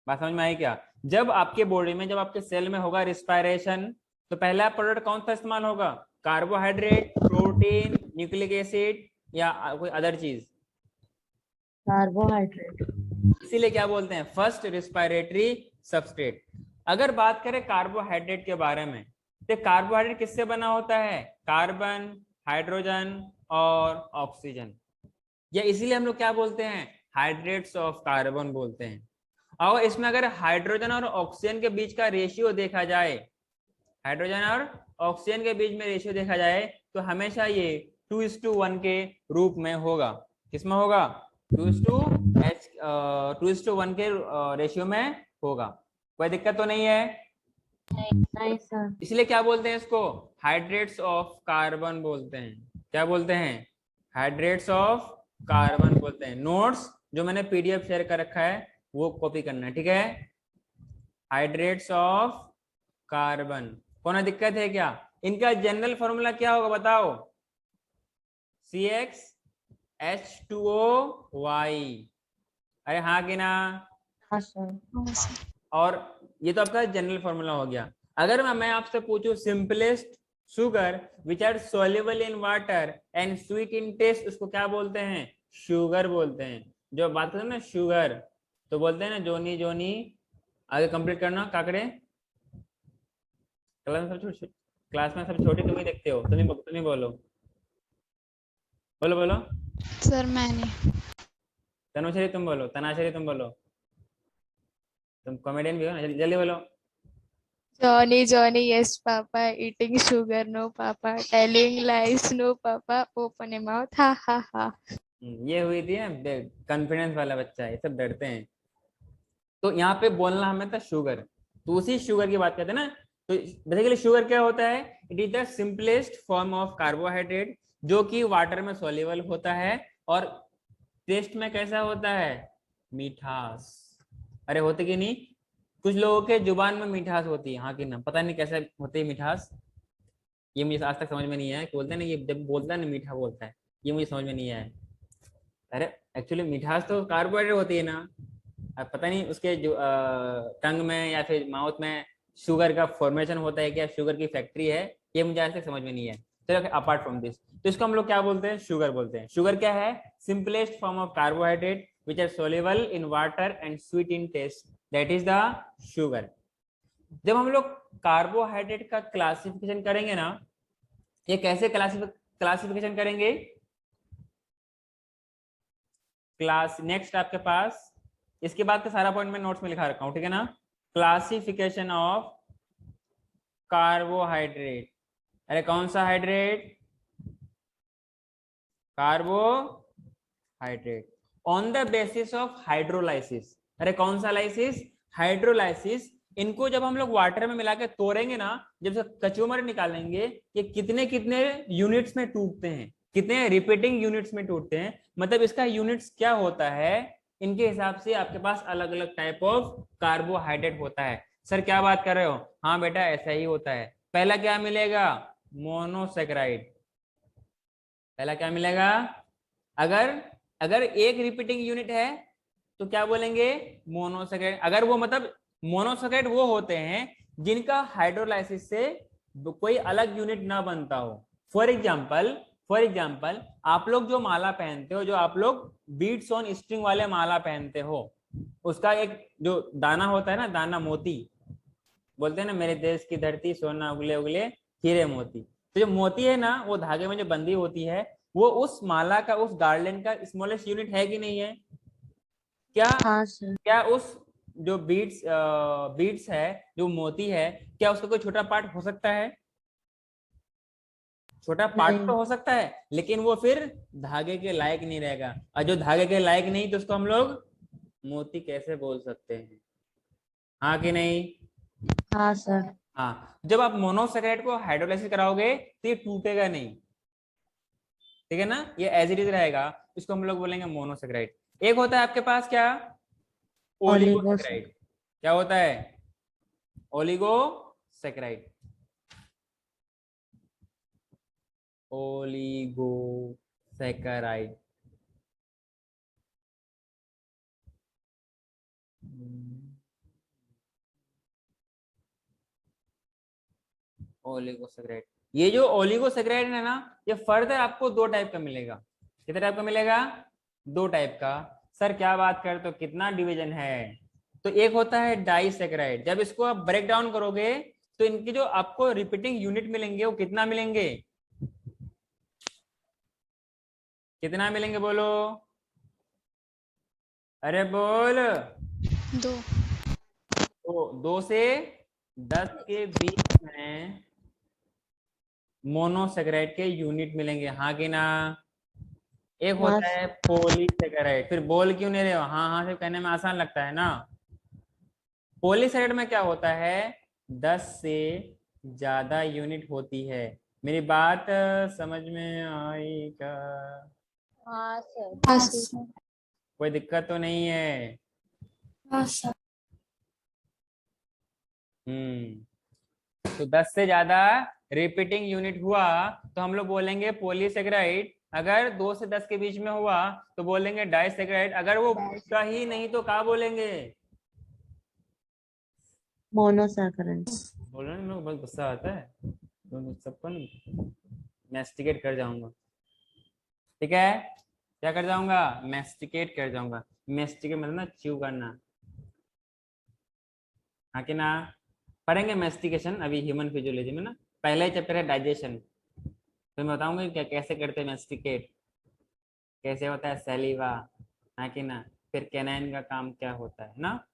बात समझ में आई क्या? जब आपके बॉडी में, जब आपके सेल में होगा रिस्पायरेशन, तो पहला प्रोडक्ट कौन सा इस्तेमाल होगा? कार्बोहाइड्रेट, प्रोटीन, न्यूक्लिक एसिड या कोई अदर चीज? कार्बोहाइड्रेट। इसीलिए क्या बोलते हैं? First respiratory substrate. अगर बात करें कार्बोहाइड्रेट के बारे में, तो कार्बोहाइड्रेट किससे बना होता है? कार्बन, हाइड्रोजन और ऑक्सीजन। या इसीलिए हम लोग क्या बोलते हैं? हाइड्रेट्स ऑफ कार्बन बोलते हैं। और इसमें अगर हाइड्रोजन और ऑक्सीजन के बीच का रेशियो देखा जाए, हाइड्रोजन और ऑक्सीजन के बीच में रेशियो देखा जाए, तो हमेशा ये 2:1 के रूप में होगा। किसमें होगा? 2:1 के रेशियो में होगा। कोई दिक्कत तो नहीं है? नहीं सर। इसलिए क्या बोलते हैं इसको? हाइड्रेट्स ऑफ कार्बन बोलते हैं। क्या बोलते हैं? हाइड्रेट्स ऑफ कार्बन बोलते हैं। नोट्स जो मैंने पीडीएफ शेयर कर रखा है वो कॉपी करना है, ठीक है। हाइड्रेट्स ऑफ कार्बन, कोई दिक्कत है क्या? इनका जनरल फॉर्मूला क्या होगा बताओ? CxH2OY। अरे हाँ कि ना? हाँ सर। और ये तो आपका जनरल फॉर्मूला हो गया। अगर मैं आपसे पूछूं simplest sugar which are soluble in water and sweet in taste, उसको क्या बोलते हैं? शुगर बोलते हैं। जो बात करते हैं ना शुगर, तो बोलते हैं ना जोनी जोनी। आगे कंप्लीट करना काकड़े। क्लास में सब छोटे तुम ही देखते हो, तुम ही बोलो बोलो बोलो। सर मैंने तनुश्री तुम बोलो, तनाश्री तुम बोलो, तुम कॉमेडियन भी हो ना, जल्दी बोलो। Johnny, Johnny, yes, Papa. Eating sugar, no, Papa. Telling lies, no, Papa. Open a mouth, ha, ha, ha. ये हुई थी कॉन्फिडेंस वाला बच्चा, ये सब डरते हैं। तो यहाँ पे बोलना हमें था शुगर, तो उसी शुगर की बात करते हैं ना। तो बेसिकली शुगर क्या होता है? It is the simplest form of carbohydrate जो कि वाटर में सोल्यूबल होता है और टेस्ट में कैसा होता है? मीठास। अरे होते कि नहीं? कुछ लोगों के जुबान में मिठास होती है, हाँ कि ना? पता नहीं कैसे होती है मिठास, ये मुझे आज तक समझ में नहीं आया। बोलते हैं ना, ये जब बोलता है ना मीठा बोलता है, ये मुझे समझ में नहीं आया। अरे एक्चुअली मिठास तो कार्बोहाइड्रेट होती है ना। अब पता नहीं उसके जो टंग में या फिर माउथ में शुगर का फॉर्मेशन होता है क्या, शुगर की फैक्ट्री है, ये मुझे आज तक समझ में नहीं है। चलो अपार्ट फ्रॉम दिस, तो इसको हम लोग क्या बोलते हैं? शुगर बोलते हैं। शुगर क्या है? Simplest form of carbohydrate which are soluble in water and sweet in taste, that is the sugar. जब हम लोग कार्बोहाइड्रेट का क्लासिफिकेशन करेंगे ना, ये कैसे क्लासिफिकेशन करेंगे? क्लास नेक्स्ट आपके पास, इसके बाद का सारा पॉइंट मैं नोट्स में लिखा रखा हूं, ठीक है ना। Classification of carbohydrate. अरे कौन सा hydrate? Carbohydrate on the basis of hydrolysis. अरे कौन सा लाइसिस? हाइड्रोलाइसिस। इनको जब हम लोग वाटर में मिला के तोड़ेंगे ना, जब से कचूमर निकालेंगे, ये कितने कितने यूनिट्स में टूटते हैं, कितने रिपीटिंग यूनिट्स में टूटते हैं। मतलब इसका यूनिट्स क्या होता है? इनके हिसाब से आपके पास अलग अलग टाइप ऑफ कार्बोहाइड्रेट होता है। सर क्या बात कर रहे हो? हाँ बेटा ऐसा ही होता है। पहला क्या मिलेगा? मोनोसेकेराइड। पहला क्या मिलेगा? अगर अगर एक रिपीटिंग यूनिट है तो क्या बोलेंगे? मोनोसेकेराइड। अगर वो मतलब मोनोसेकेराइड वो होते हैं जिनका हाइड्रोलाइसिस से कोई अलग यूनिट ना बनता हो। फॉर एग्जाम्पल आप लोग जो माला पहनते हो, जो आप लोग बीड्स ऑन स्ट्रिंग वाले माला पहनते हो, उसका एक जो दाना होता है ना, दाना मोती बोलते हैं ना, मेरे देश की धरती सोना उगले उगले हीरे मोती। तो जो मोती है ना, वो धागे में जो बंदी होती है, वो उस माला का, उस गार्लैंड का स्मॉलेस्ट यूनिट है कि नहीं है? क्या हाँ सर। क्या उस जो बीड्स है, जो मोती है, क्या उसका कोई छोटा पार्ट हो सकता है? छोटा पार्ट नहीं। तो हो सकता है, लेकिन वो फिर धागे के लायक नहीं रहेगा। और जो धागे के लायक नहीं, तो उसको हम लोग मोती कैसे बोल सकते हैं? हाँ कि नहीं? हाँ सर। हाँ, जब आप मोनोसेकेराइड को हाइड्रोलाइसिस कराओगे तो ये टूटेगा नहीं, ठीक है ना, ये एज इट इज रहेगा। इसको हम लोग बोलेंगे मोनोसेकेराइड। एक होता है आपके पास क्या? ओलिगोस। ओलिगोसेकेराइड। क्या होता है? ओलिगोसेकेराइड। ओलिगोसेकेराइड। ओलिगोसेकेराइड। ये जो ओलिगोसेकेराइड है ना, ये फर्दर आपको दो टाइप का मिलेगा। कितने टाइप का मिलेगा? दो टाइप का। सर क्या बात कर, तो कितना डिवीजन है? तो एक होता है डाइसेकेराइड। जब इसको आप ब्रेक डाउन करोगे तो इनकी जो आपको रिपीटिंग यूनिट मिलेंगे वो कितना मिलेंगे? कितना मिलेंगे बोलो? अरे बोल। दो। तो 2 से 10 के बीच में मोनोसेकेराइड के यूनिट मिलेंगे, हाँ कि ना? एक हाँ होता है पॉलीसेकेराइड। फिर बोल क्यों नहीं रहे हो? हाँ हाँ सिर्फ कहने में आसान लगता है ना। पॉलीसेकेराइड में क्या होता है? 10 से ज्यादा यूनिट होती है। मेरी बात समझ में आई क्या? हाँ सर। हाँ सर। कोई दिक्कत तो नहीं है? हाँ सर। तो 10 से ज्यादा रिपीटिंग यूनिट हुआ तो हम लोग बोलेंगे पॉलीसेकेराइड। अगर 2 से 10 के बीच में हुआ तो बोलेंगे डाइसेकेराइड। अगर वो का ही नहीं तो क्या बोलेंगे? मोनोसैकराइड। बोल रहे हैं, मेरे को बहुत गुस्सा आता है तो सबको मैस्टिकेट कर जाऊंगा। ठीक है, क्या कर जाऊंगा? मैस्टिकेट कर जाऊंगा। मैस्टिकेट मतलब ना च्यू करना, हाँ कि ना? पढ़ेंगे मैस्टिकेशन अभी ह्यूमन फिजियोलॉजी में ना। पहला ही चैप्टर है डाइजेशन, तो मैं बताऊंगा क्या कैसे करते हैं मैस्टिकेट, कैसे होता है सैलिवा, हाँ कि ना? फिर कैनाइन का काम क्या होता है ना।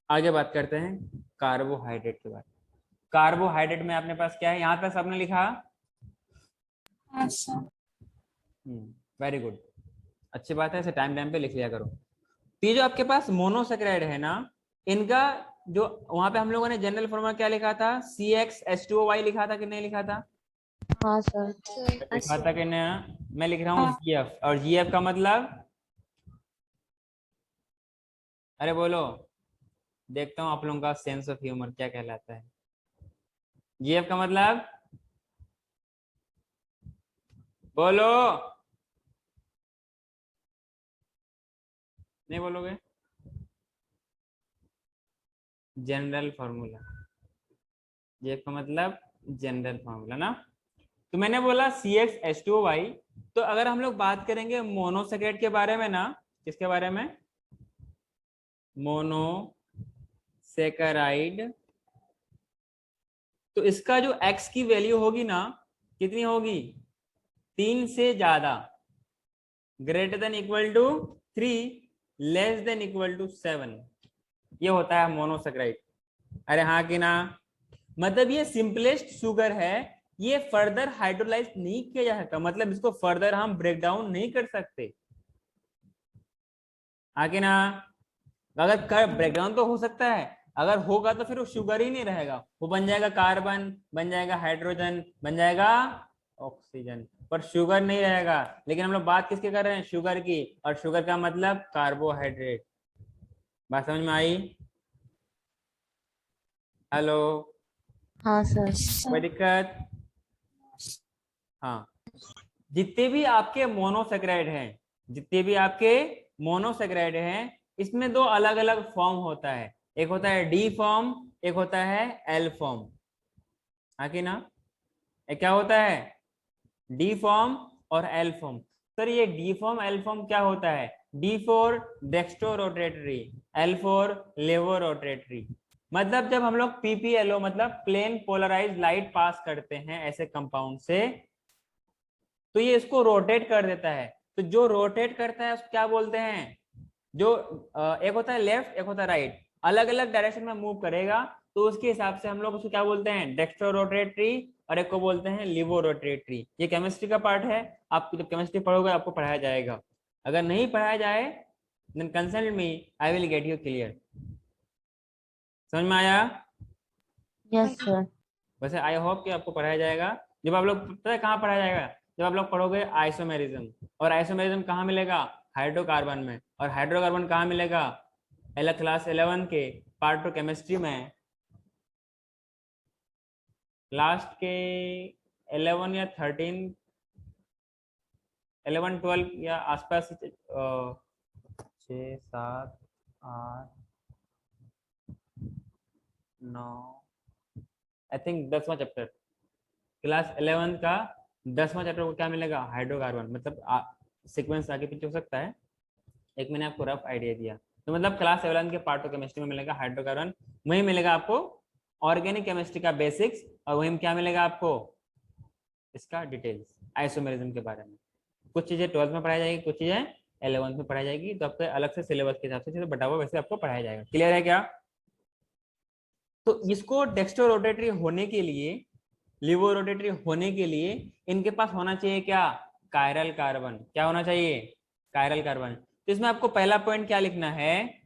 आगे बात करते हैं कार्बोहाइड्रेट के बारे में। कार्बोहाइड्रेट में अपने पास क्या है? यहाँ तक सबने लिखा? हाँ सर। वेरी गुड, अच्छी बात है, ऐसे टाइम टाइम पे लिख लिया करो। तो ये जो आपके पास मोनोसेकेराइड है ना, इनका जो वहां पे हम लोगों ने जनरल फॉर्मूला क्या लिखा था? CxH2O लिखा था कि नहीं लिखा था? हाँ सर। लिखा था कि नहीं? मैं लिख रहा हूँ GF, और GF का मतलब? अरे बोलो, देखता हूँ आप लोगों का सेंस ऑफ ह्यूमर क्या कहलाता है। GF का मतलब बोलो, नहीं बोलोगे? General formula. GF का मतलब जनरल फॉर्मूला ना। तो मैंने बोला CxH2O। तो अगर हम लोग बात करेंगे मोनोसेकेराइड के बारे में ना, किसके बारे में? मोनोसेकेराइड। तो इसका जो X की वैल्यू होगी ना, कितनी होगी? 3 से ज्यादा, greater than equal to 3, less than equal to 7, ये होता है मोनोसेकेराइड। अरे हाँ कि ना? मतलब ये सिंपलेस्ट शुगर है, ये फर्दर हाइड्रोलाइज नहीं किया जा सकता, मतलब इसको फर्दर हम ब्रेक डाउन नहीं कर सकते, हाँ कि ना? अगर ब्रेक डाउन तो हो सकता है, अगर होगा तो फिर वो शुगर ही नहीं रहेगा, वो बन जाएगा कार्बन, बन जाएगा हाइड्रोजन, बन जाएगा ऑक्सीजन। पर शुगर नहीं रहेगा। लेकिन हम लोग बात किसकी कर रहे हैं? शुगर की, और शुगर का मतलब कार्बोहाइड्रेट। बात समझ में आई? हेलो, हाँ सर। कोई दिक्कत? हाँ, जितने भी आपके मोनोसेक्राइड हैं, जितने भी आपके मोनोसेक्राइड हैं, इसमें दो अलग अलग फॉर्म होता है। एक होता है डी फॉर्म, एक होता है एल फॉर्म। हाँ कि ना? एक क्या होता है? डी फॉर्म और एल फॉर्म। सर ये डी फॉर्म एल फॉर्म क्या होता है? D for dextrorotatory, L for levorotatory. मतलब जब हम लोग पीपीएलओ मतलब प्लेन पोलराइज लाइट पास करते हैं ऐसे कंपाउंड से, तो ये इसको रोटेट कर देता है। तो जो रोटेट करता है उसको क्या बोलते हैं? जो एक होता है लेफ्ट, एक होता है राइट, अलग अलग डायरेक्शन में मूव करेगा, तो उसके हिसाब से हम लोग उसको क्या बोलते हैं? डेक्स्ट्रो रोटेटरी, और एक को बोलते हैं लिवो रोटेटरी। ये केमिस्ट्री का पार्ट है, आप जब केमिस्ट्री पढ़ोगे आपको पढ़ाया जाएगा। अगर नहीं पढ़ाया जाए then consult me, I will get you clear. समझ में आया? Yes sir. वैसे आई होप कि आपको पढ़ाया जाएगा। जब आप लोग, पता है कहाँ पढ़ाया जाएगा? जब आप लोग पढ़ोगे आइसोमेरिज्म, और आइसोमेरिज्म कहाँ मिलेगा? हाइड्रोकार्बन में। और हाइड्रोकार्बन कहाँ मिलेगा? क्लास 11 के पार्ट 2 केमिस्ट्री में, लास्ट के 11 या 13, 11 12 या आसपास, 6 7 8 9, आई थिंक 10वां चैप्टर, क्लास 11 का 10वां चैप्टर को क्या मिलेगा? हाइड्रोकार्बन। मतलब सीक्वेंस आगे पीछे हो सकता है, एक मैंने आपको रफ आइडिया दिया। तो मतलब क्लास 11 के पार्ट 2 केमिस्ट्री में मिलेगा हाइड्रोकार्बन, वहीं मिलेगा आपको ऑर्गेनिक केमिस्ट्री का बेसिक्स, और वहीं क्या मिलेगा आपको? इसका डिटेल्स, आइसोमेरिज्म के बारे में। कुछ चीजें 12th में पढ़ाई जाएगी, कुछ चीजें 11th में पढ़ाई जाएगी, तो आपको अलग से सिलेबस के हिसाब से चीजें बटा हुआ वैसे आपको पढ़ाया जाएगा। क्लियर है क्या? तो इसको डेक्स्ट्रो रोटेटरी होने के लिए, लिवो रोटेटरी होने के लिए इनके पास होना चाहिए क्या? Chiral carbon. क्या होना चाहिए? Chiral carbon. तो इसमें आपको पहला पॉइंट क्या लिखना है?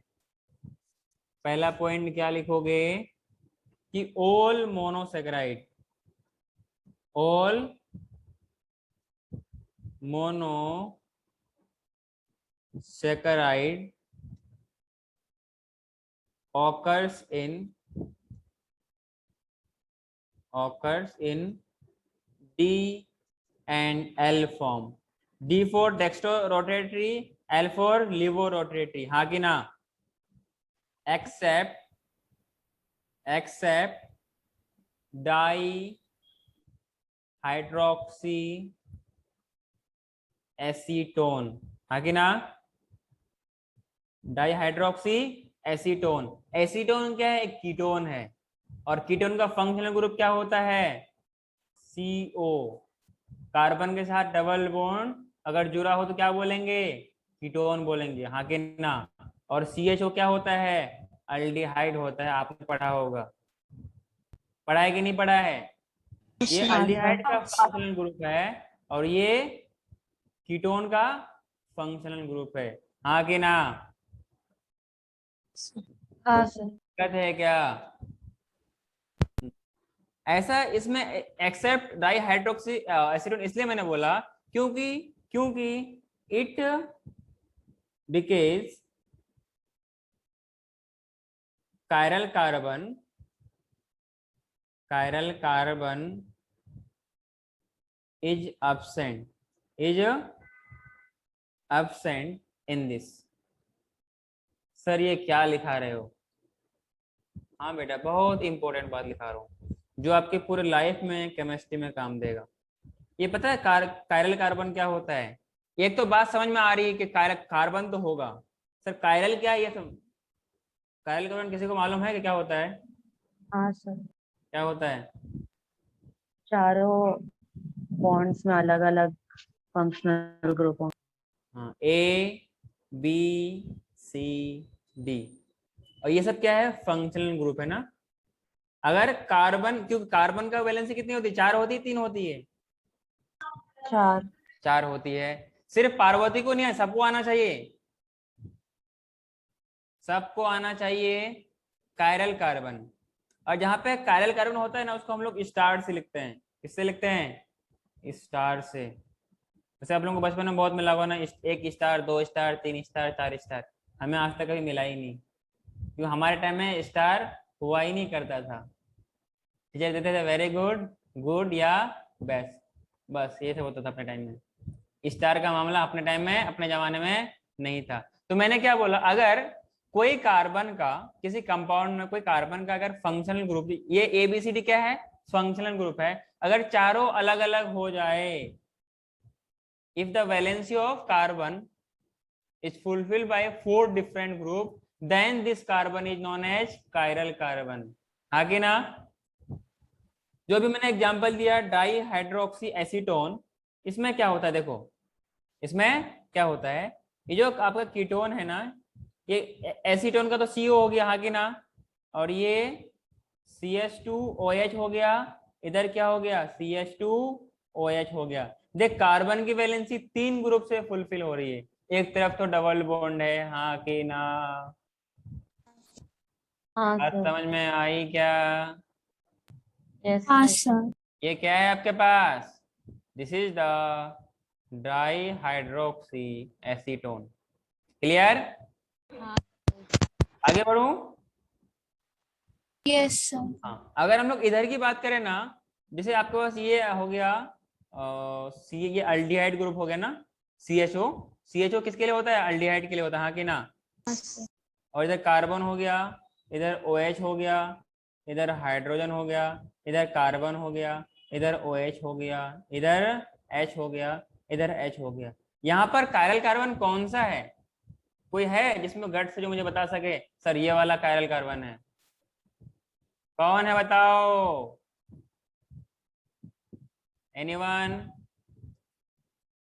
पहला पॉइंट क्या लिखोगे? कि all monosaccharide, all monosaccharide occurs in D and L form. D for dextrorotatory, L for levorotatory. हाँ कि ना? except dihydroxy acetone. हाँ कि ना? Dihydroxy acetone. एसीटोन क्या है? एक कीटोन है, और कीटोन का फंक्शनल ग्रुप क्या होता है? CO। कार्बन के साथ डबल बॉन्ड अगर जुड़ा हो तो क्या बोलेंगे? कीटोन बोलेंगे। हाँ कि ना? और CHO क्या होता है? अल्डिहाइड होता है। आपने पढ़ा होगा, पढ़ा है कि नहीं पढ़ा है? ये अल्डिहाइड का फंक्शनल ग्रुप है, और ये कीटोन का फंक्शनल ग्रुप है। हाँ कि ना? हाँ सर। दिक्कत है क्या? ऐसा इसमें एक्सेप्ट डाइहाइड्रोक्सी एसीटोन इसलिए मैंने बोला क्योंकि it because chiral carbon is absent in this। सर ये क्या लिखा रहे हो? हाँ बेटा, बहुत इंपॉर्टेंट बात लिखा रहा हूँ जो आपके पूरे लाइफ में केमिस्ट्री में काम देगा। ये पता है कायरल कार्बन क्या होता है? एक तो बात समझ में आ रही है कि कार्बन तो होगा। सर कायरल क्या है? ये सब कायरल कार्बन किसी को मालूम है कि क्या होता है? हाँ सर। क्या होता है? चारों बॉन्ड्स में अलग अलग फंक्शनल ग्रुप हों। हाँ, A B C D, और ये सब क्या है? फंक्शनल ग्रुप है ना। अगर कार्बन, क्योंकि कार्बन का वैलेंसी कितनी होती है? 4 होती है, 3 होती है? 4 होती है। सिर्फ पार्वती को नहीं है, सबको आना चाहिए, सबको आना चाहिए कायरल कार्बन। और जहां पे कायरल कार्बन होता है ना, उसको हम लोग स्टार से लिखते हैं। किससे लिखते हैं? स्टार से। जैसे आप लोगों को बचपन में बहुत मिला होगा ना, 1 स्टार 2 स्टार 3 स्टार 4 स्टार, हमें आज तक कभी मिला ही नहीं, क्योंकि हमारे टाइम में स्टार हुआ ही नहीं करता था। टीचर देते थे वेरी गुड, गुड या बेस्ट, बस ये सब होता था अपने टाइम में। स्टार का मामला अपने टाइम में, अपने जमाने में नहीं था। तो मैंने क्या बोला, अगर कोई कार्बन का, किसी कंपाउंड में कोई कार्बन का अगर फंक्शनल ग्रुप, ये ABCD क्या है, फंक्शनल ग्रुप है, अगर चारों अलग अलग हो जाए, if the valency of carbon is fulfilled by 4 different group, then this carbon is known as chiral carbon। हाँ कि ना? जो अभी मैंने एग्जांपल दिया डाई हाइड्रोक्सी एसीटोन, इसमें क्या होता है देखो, इसमें क्या होता है, ये जो आपका कीटोन है ना, ये एसीटोन का तो CO हो गया, हाँ कि ना, और ये CH2OH हो गया, इधर क्या हो गया, CH2OH हो गया। देख कार्बन की वैलेंसी 3 ग्रुप से फुलफिल हो रही है, एक तरफ तो डबल बॉन्ड है, हाँ कि ना? हाँ बात सर। समझ में आई क्या? यस हाँ सर। सर। ये क्या है आपके पास, this is the dihydroxy acetone. Clear? आगे बढ़ूं? Yes sir. हाँ, अगर हम लोग इधर की बात करें ना, जैसे आपके पास ये हो गया ये अल्डिहाइड ग्रुप हो गया ना, CHO किसके लिए होता है, अल्डिहाइड के लिए होता है, हाँ कि ना? और इधर कार्बन हो गया, इधर OH हो गया, इधर हाइड्रोजन हो गया, इधर कार्बन हो गया, इधर OH हो गया, इधर H हो गया, इधर H हो गया। यहाँ पर कायरल कार्बन कौन सा है? कोई है जिसमें गट से जो मुझे बता सके सर ये वाला कायरल कार्बन है? कौन है बताओ? एनीवन?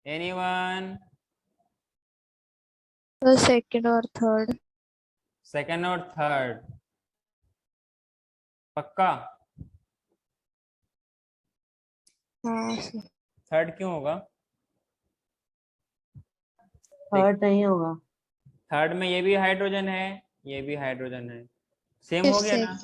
एनीवन? तो सेकंड और थर्ड। सेकंड और थर्ड? पक्का? हाँ सर। थर्ड क्यों होगा? थर्ड नहीं होगा। थर्ड में ये भी हाइड्रोजन है, ये भी हाइड्रोजन है, सेम हो गया ना?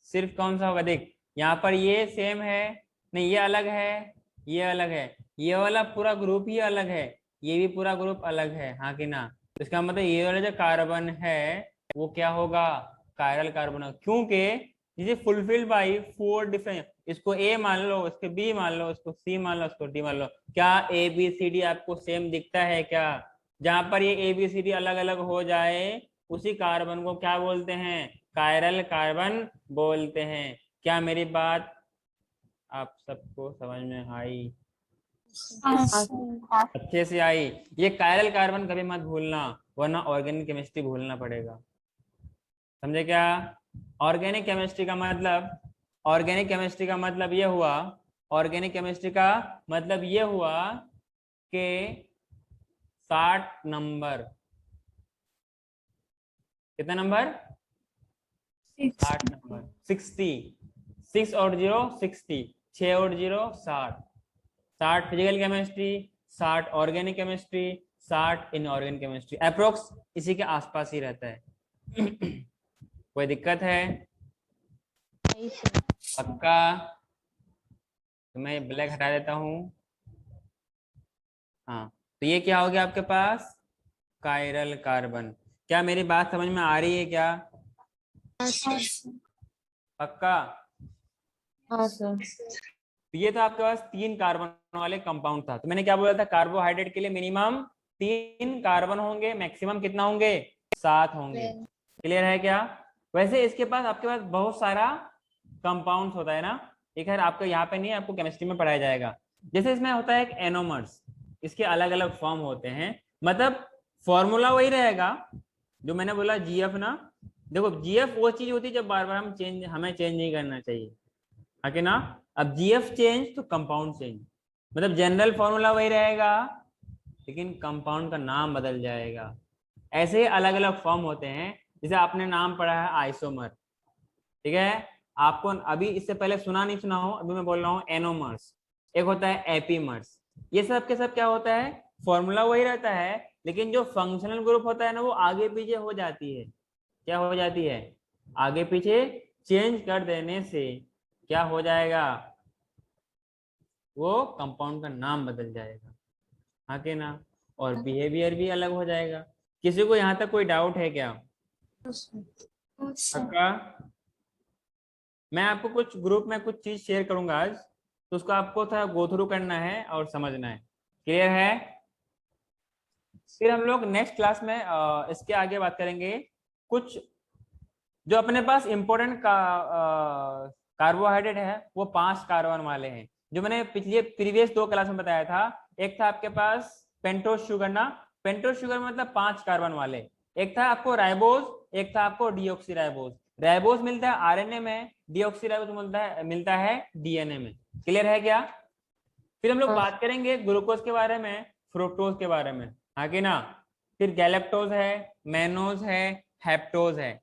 सिर्फ कौन सा होगा, देख यहाँ पर ये सेम है, नहीं ये अलग है, ये अलग है, ये वाला पूरा ग्रुप ही अलग है, ये भी पूरा ग्रुप अलग है, हाँ कि ना? तो इसका मतलब ये वाला जो कार्बन है वो क्या होगा, कायरल कार्बन होगा, क्योंकि इसे फुलफिल्ड बाय 4 डिफरेंट, इसको A मान लो, इसको B मान लो, इसको C मान लो, इसको D मान लो। क्या ABCD आपको सेम दिखता है क्या? जहां पर ये ABCD अलग अलग हो जाए उसी कार्बन को क्या बोलते हैं, कायरल कार्बन बोलते हैं। क्या मेरी बात आप सबको समझ में आई? हाँ सर। अच्छे से आई? ये कायरल कार्बन कभी मत भूलना, वरना ऑर्गेनिक केमिस्ट्री भूलना पड़ेगा, समझे क्या? ऑर्गेनिक केमिस्ट्री का मतलब, ऑर्गेनिक केमिस्ट्री का मतलब ये हुआ, ऑर्गेनिक केमिस्ट्री का मतलब ये हुआ कि 60 नंबर, कितना नंबर, 60 नंबर, 60, 6 और 0 60, 6 और 0 60, 60 physical chemistry, 60 organic chemistry, 60 inorganic chemistry, approx इसी के आसपास ही रहता है। कोई दिक्कत है? पक्का? तो मैं ब्लैक हटा देता हूं। हाँ, तो ये क्या हो गया आपके पास, कायरल कार्बन। क्या मेरी बात समझ में आ रही है क्या? पक्का? हाँ सर। तो ये था आपके पास 3 कार्बन वाले कंपाउंड था। तो मैंने क्या बोला था, कार्बोहाइड्रेट के लिए मिनिमम 3 कार्बन होंगे, मैक्सिमम कितना होंगे, 7 होंगे। क्लियर है क्या? वैसे इसके पास आपके पास बहुत सारा कंपाउंड्स होता है ना, एक है आपको यहाँ पे नहीं, आपको केमिस्ट्री में पढ़ाया जाएगा। जैसे इसमें होता है एक एनोमर्स, इसके अलग अलग फॉर्म होते हैं, मतलब फॉर्मूला वही रहेगा जो मैंने बोला GF ना। देखो GF वो चीज होती है जब बार बार हमें चेंज नहीं करना चाहिए, है कि ना? अब GF चेंज तो कंपाउंड चेंज, मतलब जनरल फॉर्मूला वही रहेगा लेकिन कंपाउंड का नाम बदल जाएगा। ऐसे ही अलग अलग फॉर्म होते हैं, जैसे आपने नाम पढ़ा है आइसोमर, ठीक है? आपको अभी इससे पहले सुना नहीं सुना हो, अभी मैं बोल रहा हूँ एनोमर्स, एक होता है एपीमर्स। ये सब के सब क्या होता है, फॉर्मूला वही रहता है लेकिन जो फंक्शनल ग्रुप होता है ना वो आगे पीछे हो जाती है। क्या हो जाती है, आगे पीछे चेंज कर देने से क्या हो जाएगा, वो कंपाउंड का नाम बदल जाएगा, हाँ कि ना, और बिहेवियर भी अलग हो जाएगा। किसी को यहाँ तक कोई डाउट है क्या? पक्का? मैं आपको कुछ ग्रुप में कुछ चीज शेयर करूंगा आज, तो उसको आपको थोड़ा गो थ्रू करना है और समझना है। क्लियर है? फिर हम लोग नेक्स्ट क्लास में इसके आगे बात करेंगे कुछ जो अपने पास इम्पोर्टेंट कार्बोहाइड्रेट है, वो 5 कार्बन वाले हैं, जो मैंने पिछले प्रीवियस 2 क्लास में बताया था। एक था आपके पास पेंटोज शुगर ना, पेंटोज शुगर मतलब 5 कार्बन वाले। एक था आपको राइबोज, एक था आपको डीऑक्सीराइबोज। राइबोज मिलता है आरएनए में, डीऑक्सीराइबोज मिलता है डीएनए में। क्लियर है क्या? फिर हम लोग बात करेंगे ग्लूकोज के बारे में, फ्रुक्टोज के बारे में, हाँ कि ना। फिर गैलेक्टोज है, मैनोज है, हेप्टोज है।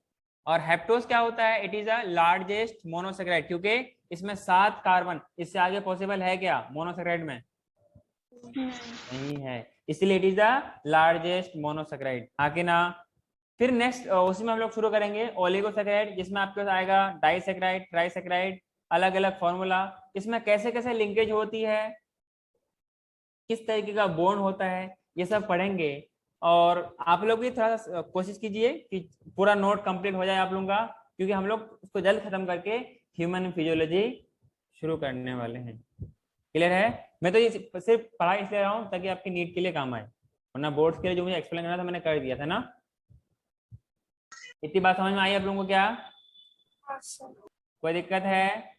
और हेप्टोज क्या होता है? It is a largest monosaccharide, क्योंकि इसमें 7 कार्बन, इससे आगे पॉसिबल है क्या मोनोसेक्राइड में? नहीं है, इसलिए it is the largest monosaccharide, हाँ कि ना। फिर नेक्स्ट उसी में हम लोग शुरू करेंगे ओलिगोसेक्राइड, जिसमें आपके पास आएगा डाइसेक्राइड, ट्राइसेक्राइड, अलग अलग फॉर्मूला, इसमें कैसे कैसे लिंकेज होती है, किस तरीके का बॉन्ड होता है, ये सब पढ़ेंगे। और आप लोग भी थोड़ा सा कोशिश कीजिए कि पूरा नोट कंप्लीट हो जाए आप लोगों का, क्योंकि हम लोग उसको जल्द खत्म करके ह्यूमन फिजियोलॉजी शुरू करने वाले हैं। क्लियर है? मैं तो ये सिर्फ पढ़ाई इसलिए रहा हूँ ताकि आपकी नीट के लिए काम आए, वरना बोर्ड्स के लिए जो मुझे एक्सप्लेन करना था मैंने कर दिया था ना। इतनी बात समझ में आई आप लोगों को क्या? कोई दिक्कत है?